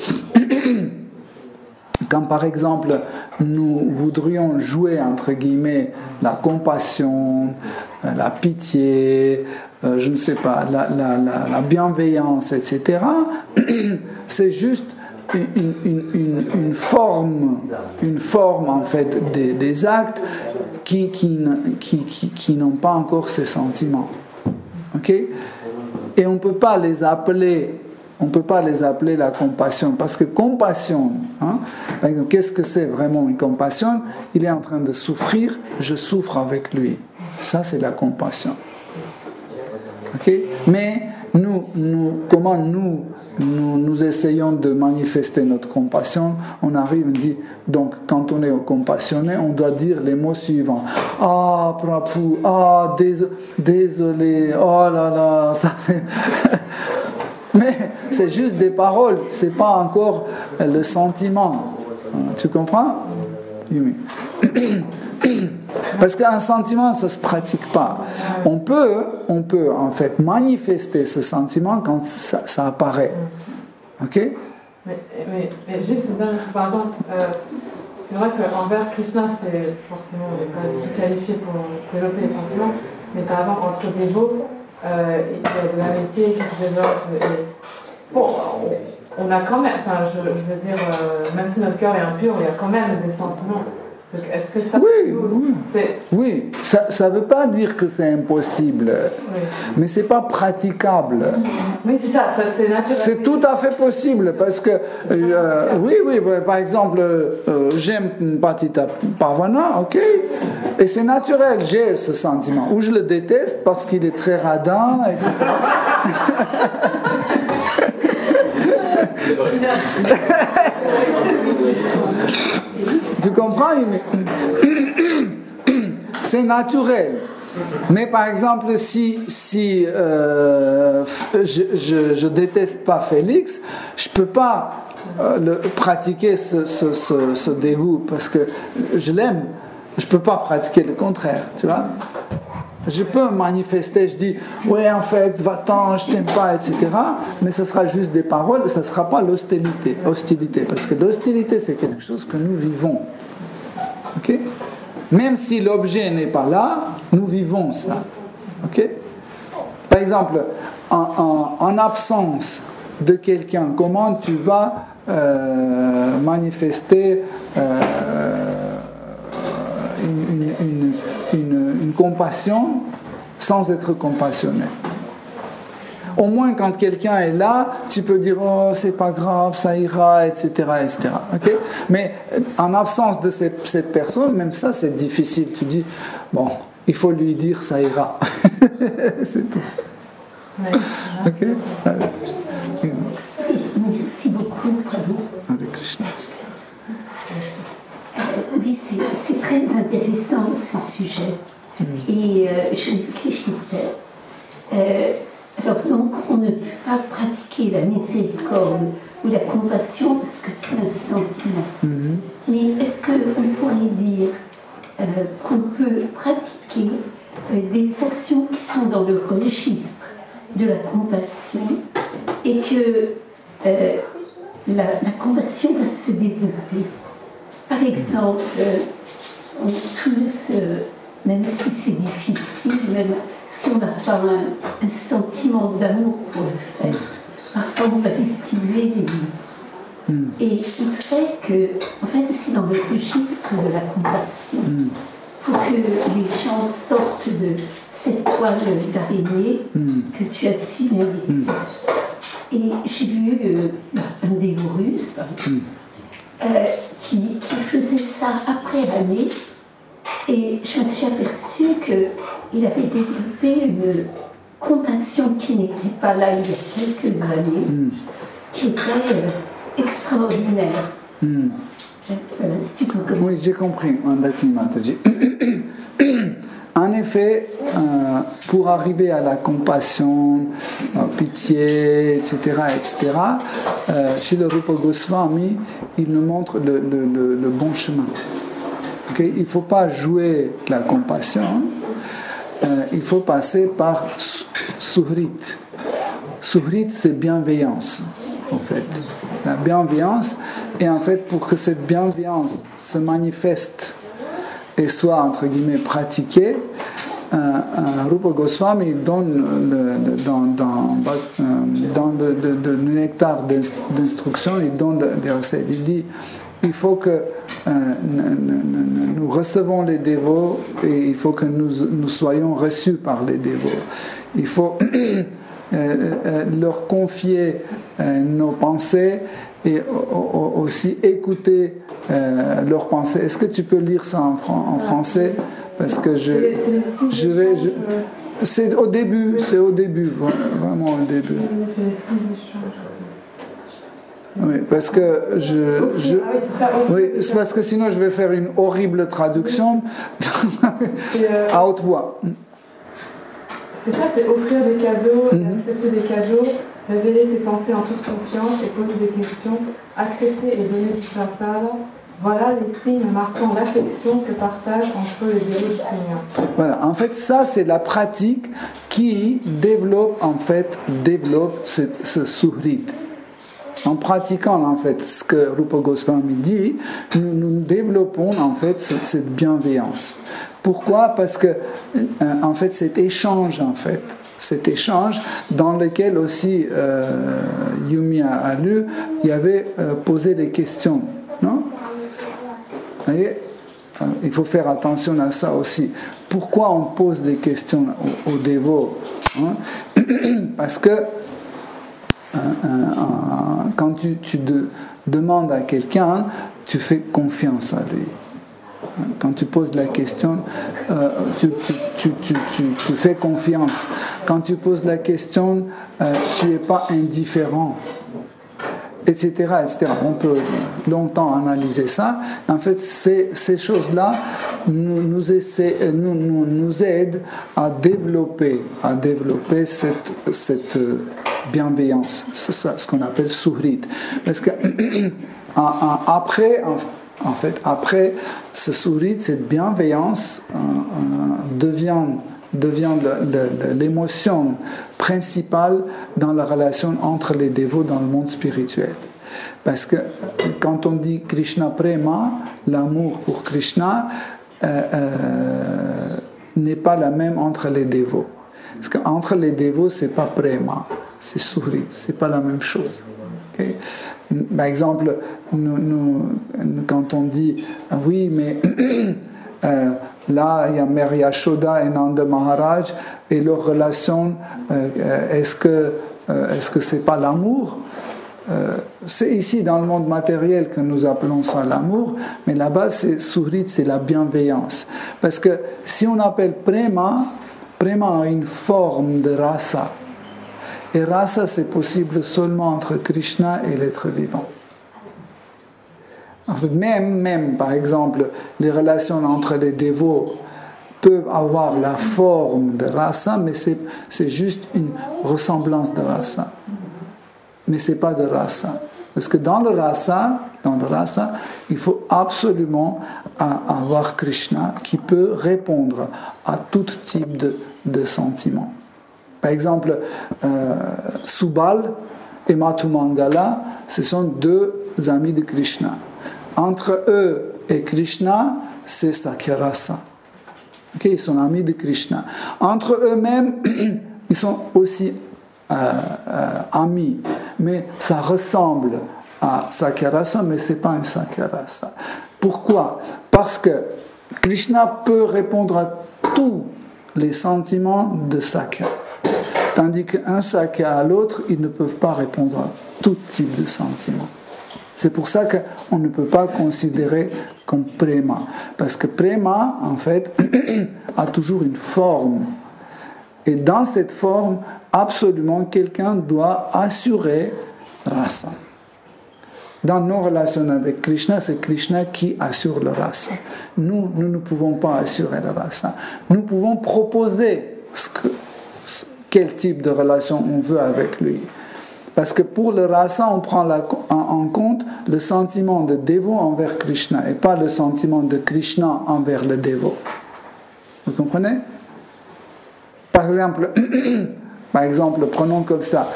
[SPEAKER 1] Quand par exemple nous voudrions jouer entre guillemets la compassion, la pitié, je ne sais pas, la bienveillance, etc., c'est juste une forme en fait des actes qui n'ont pas encore ces sentiments. Okay? Et on ne peut pas les appeler la compassion, parce que compassion, par exemple, qu'est-ce que c'est vraiment une compassion? Il est en train de souffrir, je souffre avec lui. Ça, c'est la compassion. Okay? Mais comment nous essayons de manifester notre compassion, on arrive et dit, donc quand on est compassionné, on doit dire les mots suivants. Ah, Prabhu, ah, désolé, oh là là, ça c'est... Mais c'est juste des paroles, c'est pas encore le sentiment. Tu comprends? Parce qu'un sentiment, ça ne se pratique pas. On peut en fait manifester ce sentiment quand ça apparaît. Ok?
[SPEAKER 5] Mais juste, par exemple, c'est vrai qu'envers Krishna, c'est forcément pas qualifié pour développer les sentiments, mais par exemple, entre dévots, il y a de l'amitié qui se développe. Et, bon, on a quand même, enfin, je veux dire, même si notre cœur est impur, il y a quand même des sentiments. Donc, est-ce que ça
[SPEAKER 1] oui, ça ne veut pas dire que c'est impossible, mais c'est pas praticable.
[SPEAKER 5] Oui, c'est ça c'est naturel.
[SPEAKER 1] C'est tout à fait possible parce que, par exemple, j'aime Patita Pavana, ok, et c'est naturel, j'ai ce sentiment, ou je le déteste parce qu'il est très radin, etc. Tu comprends? C'est naturel. Mais par exemple, si je déteste pas Félix, je peux pas pratiquer ce dégoût parce que je l'aime. Je peux pas pratiquer le contraire, tu vois? Je peux manifester, je dis, ouais, en fait, va-t'en, je t'aime pas, etc. Mais ce sera juste des paroles, ça ne sera pas l'hostilité. Parce que l'hostilité, c'est quelque chose que nous vivons. Ok? Même si l'objet n'est pas là, nous vivons ça. Ok? Par exemple, en absence de quelqu'un, comment tu vas manifester une compassion sans être compassionné? Au moins quand quelqu'un est là, tu peux dire oh c'est pas grave, ça ira, etc. Okay? Mais en absence de cette personne, même ça c'est difficile. Tu dis bon, il faut lui dire ça ira. C'est tout. Ok?
[SPEAKER 6] Merci beaucoup, Prabhu.
[SPEAKER 1] Hare Krishna.
[SPEAKER 6] Oui, c'est très intéressant ce sujet. Et je réfléchissais. Alors donc, on ne peut pas pratiquer la miséricorde ou la compassion parce que c'est un sentiment. Mais est-ce qu'on pourrait dire qu'on peut pratiquer des actions qui sont dans le registre de la compassion et que la compassion va se développer? Par exemple, on tous, même si c'est difficile, même si on n'a pas un sentiment d'amour pour le faire, parfois on va distribuer des livres. Et on sait que, en fait, c'est dans le registre de la compassion, pour que les gens sortent de cette toile d'araignée que tu as signalée. Et j'ai vu un dévot russe, par exemple, qui faisait ça après l'année, et je me suis aperçue qu'il avait développé une compassion qui n'était pas là il y a quelques années, qui était extraordinaire.
[SPEAKER 1] Oui, j'ai compris, En effet, pour arriver à la compassion, pitié, etc., chez le Rupa Goswami, il nous montre le bon chemin. Okay? Il ne faut pas jouer la compassion, il faut passer par suhrit. Suhrit, c'est bienveillance, en fait. La bienveillance, et en fait, pour que cette bienveillance se manifeste et soit, entre guillemets, pratiquée, Rupa Goswami donne dans le nectar d'instruction, il donne des recettes. Il dit, il faut que nous recevons les dévots et il faut que nous soyons reçus par les dévots. Il faut leur confier nos pensées et aussi écouter leurs pensées. Est-ce que tu peux lire ça en français? Parce que je vais... C'est au début, vraiment au début.
[SPEAKER 5] C'est les 6 échanges.
[SPEAKER 1] Oui, parce que oui, c'est parce que sinon je vais faire une horrible traduction à haute voix.
[SPEAKER 5] C'est ça, c'est offrir des cadeaux, accepter des cadeaux, révéler ses pensées en toute confiance et poser des questions, accepter et donner du prasad. Voilà les signes marquant l'affection que partage entre les dévots du Seigneur.
[SPEAKER 1] Voilà, en fait, ça c'est la pratique qui développe ce suhrit. En pratiquant en fait ce que Rupa Goswami dit, nous développons en fait cette bienveillance. Pourquoi ? Parce que en fait cet échange dans lequel aussi Yumi a lu, il y avait posé des questions, non ? Vous voyez ? Il faut faire attention à ça aussi. Pourquoi on pose des questions aux dévots, hein ? Parce que quand tu demandes à quelqu'un, tu fais confiance à lui. Quand tu poses la question, tu fais confiance. Quand tu poses la question, tu n'es pas indifférent, etc., etc. On peut longtemps analyser ça. En fait, ces choses-là nous aident à développer cette bienveillance. C'est ça, ce qu'on appelle suhrit. Parce que après ce suhrit, cette bienveillance devient l'émotion principale dans la relation entre les dévots dans le monde spirituel. Parce que quand on dit Krishna Prema, l'amour pour Krishna n'est pas la même entre les dévots. Parce qu'entre les dévots, c'est pas Prema, c'est Suhrit, c'est pas la même chose. Okay? Par exemple, quand on dit oui, mais là, il y a Mère Yashoda et Nanda Maharaj, et leur relation, est-ce que c'est pas l'amour? C'est ici dans le monde matériel que nous appelons ça l'amour, mais là-bas, c'est Suhrit, c'est la bienveillance. Parce que si on appelle Prema a une forme de rasa. Et rasa, c'est possible seulement entre Krishna et l'être vivant. En fait, même, par exemple, les relations entre les dévots peuvent avoir la forme de rasa, mais c'est juste une ressemblance de rasa. Mais ce n'est pas de rasa. Parce que dans le rasa, il faut absolument avoir Krishna qui peut répondre à tout type de sentiments. Par exemple, Subal et Mathumangala, ce sont deux amis de Krishna. Entre eux et Krishna, c'est Sakyarasa. Okay, ils sont amis de Krishna. Entre eux-mêmes, ils sont aussi amis. Mais ça ressemble à Sakyarasa, mais ce n'est pas un Sakyarasa. Pourquoi ? Parce que Krishna peut répondre à tous les sentiments de Sakya. Tandis qu'un Sakya à l'autre, ils ne peuvent pas répondre à tout type de sentiments. C'est pour ça qu'on ne peut pas considérer comme Prema. Parce que Prema, en fait, a toujours une forme. Et dans cette forme, absolument, quelqu'un doit assurer rasa. Dans nos relations avec Krishna, c'est Krishna qui assure le rasa. Nous ne pouvons pas assurer le rasa. Nous pouvons proposer quel type de relation on veut avec lui. Parce que pour le rasa, on prend en compte le sentiment de dévot envers Krishna et pas le sentiment de Krishna envers le dévot. Vous comprenez ? Par exemple, prenons comme ça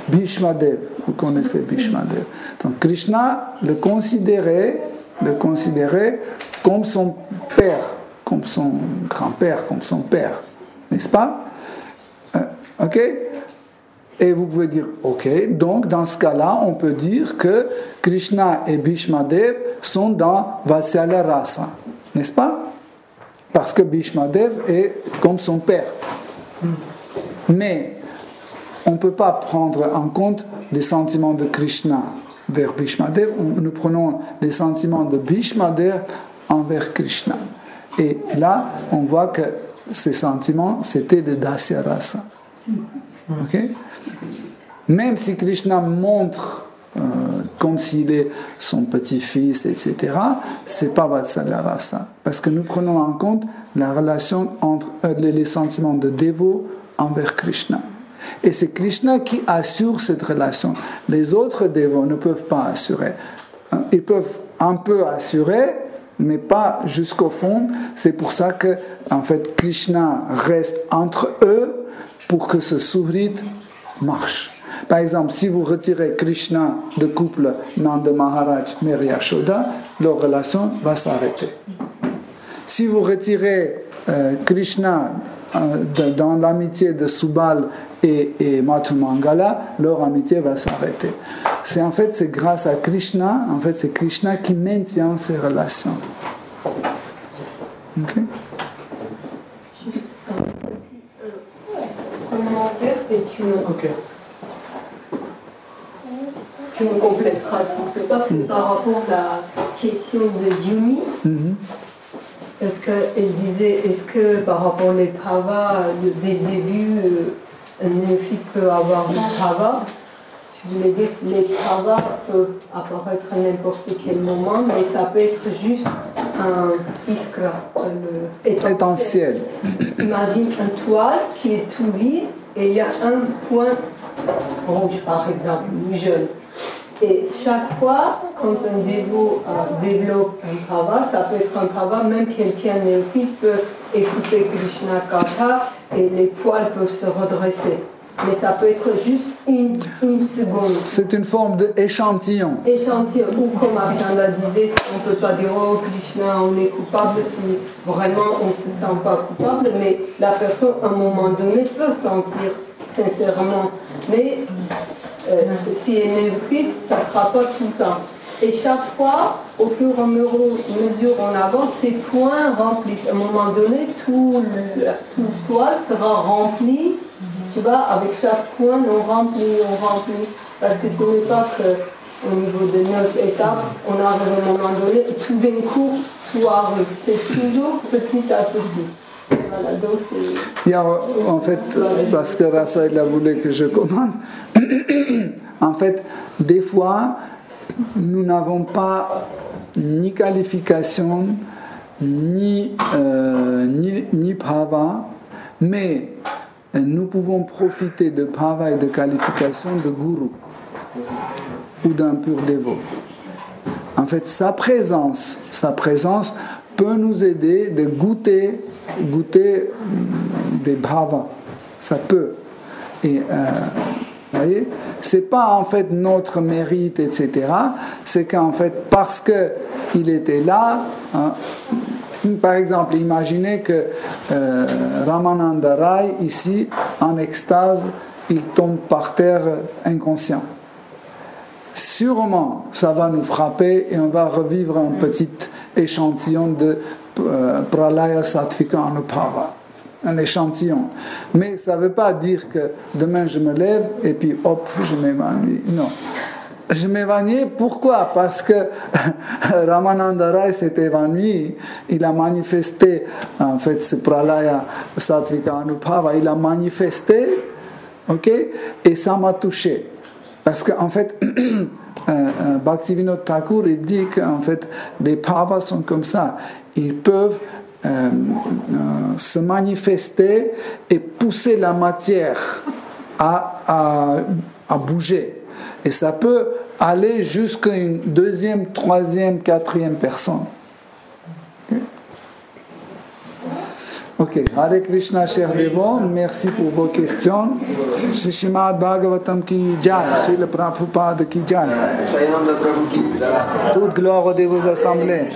[SPEAKER 1] Bhishmadev. Vous connaissez Bhishmadev. Donc Krishna le considérait comme son père, comme son grand-père, comme son père. N'est-ce pas ? Ok ? Et vous pouvez dire, ok, donc dans ce cas-là, on peut dire que Krishna et Bhishmadev sont dans Vatsalya Rasa, n'est-ce pas ? Parce que Bhishmadev est comme son père. Mais on ne peut pas prendre en compte les sentiments de Krishna vers Bhishmadev, nous prenons les sentiments de Bhishmadev envers Krishna. Et là, on voit que ces sentiments, c'était le Dasya Rasa. Okay? Même si Krishna montre comme s'il est son petit-fils, etc., c'est pas Vatsalya Rasa. Parce que nous prenons en compte la relation entre les sentiments de dévot envers Krishna. Et c'est Krishna qui assure cette relation. Les autres dévots ne peuvent pas assurer. Ils peuvent un peu assurer, mais pas jusqu'au fond. C'est pour ça que, en fait, Krishna reste entre eux pour que ce suhrit marche. Par exemple, si vous retirez Krishna de couple Nanda Maharaj Mary Yashoda, leur relation va s'arrêter. Si vous retirez Krishna dans l'amitié de Subal et Madhu Mangala, leur amitié va s'arrêter. C'est grâce à Krishna, en fait, c'est Krishna qui maintient ces relations. Ok?
[SPEAKER 4] Commentaire et tu me compléteras si tu veux, par rapport à la question de Yumi. Est-ce qu'elle disait, est-ce que par rapport aux bhava, dès le début, un néophyte peut avoir du bhava? Je voulais dire que les bhavas peuvent apparaître à n'importe quel moment, mais ça peut être juste un iskra,
[SPEAKER 1] étincelle.
[SPEAKER 4] Imagine un toile qui est tout vide et il y a un point rouge, par exemple, ou jaune. Et chaque fois, quand un dévot développe un bhava, ça peut être un bhava, même quelqu'un néophyte peut écouter Krishna Katha et les poils peuvent se redresser. Mais ça peut être juste une seconde.
[SPEAKER 1] C'est une forme d'échantillon.
[SPEAKER 4] Échantillon, ou comme Arjuna disait, on ne peut pas dire oh Krishna, on est coupable si vraiment on ne se sent pas coupable, mais la personne à un moment donné peut sentir sincèrement. Mais si elle est néophyte, ça ne sera pas tout le temps. Et chaque fois, au fur et à mesure on avance, ces points remplissent. À un moment donné, tout le toile sera rempli. Tu vois, avec chaque point, on remplit. Parce que ce n'est pas qu'au niveau de notre étape, on arrive à un moment donné, et tout d'un coup, tout arrive. C'est toujours petit à petit. Voilà, donc
[SPEAKER 1] il y a, en fait, parce que Rasa il a voulu que je commande, en fait, des fois, nous n'avons pas ni qualification, ni bhava, mais nous pouvons profiter de bhava et de qualification de guru ou d'un pur dévot. En fait, sa présence peut nous aider de goûter des bhavas. Ça peut. Et vous voyez, c'est pas en fait notre mérite, etc. C'est qu'en fait, parce qu'il était là, hein, par exemple, imaginez que Ramananda Rai, ici, en extase, il tombe par terre inconscient. Sûrement, ça va nous frapper et on va revivre un petit échantillon de Pralaya Sattvika Anubhava. Un échantillon. Mais ça ne veut pas dire que demain je me lève et puis hop, je m'évanouis. Non. Je m'évanouis, pourquoi? Parce que Ramananda Rai s'est évanoui, il a manifesté, en fait, ce Pralaya Sattvika Anubhava, il a manifesté, ok, et ça m'a touché. Parce qu'en fait, Bhaktivinoda Thakur, il dit qu'en fait, les bhavas sont comme ça. Ils peuvent se manifester et pousser la matière à bouger. Et ça peut aller jusqu'à une deuxième, troisième, quatrième personne. Ok, Hare Krishna, chers dévots, merci pour vos questions. Srimad Bhagavatam ki jai, Srila Prabhupada ki jai. Toute gloire aux dévots assemblés.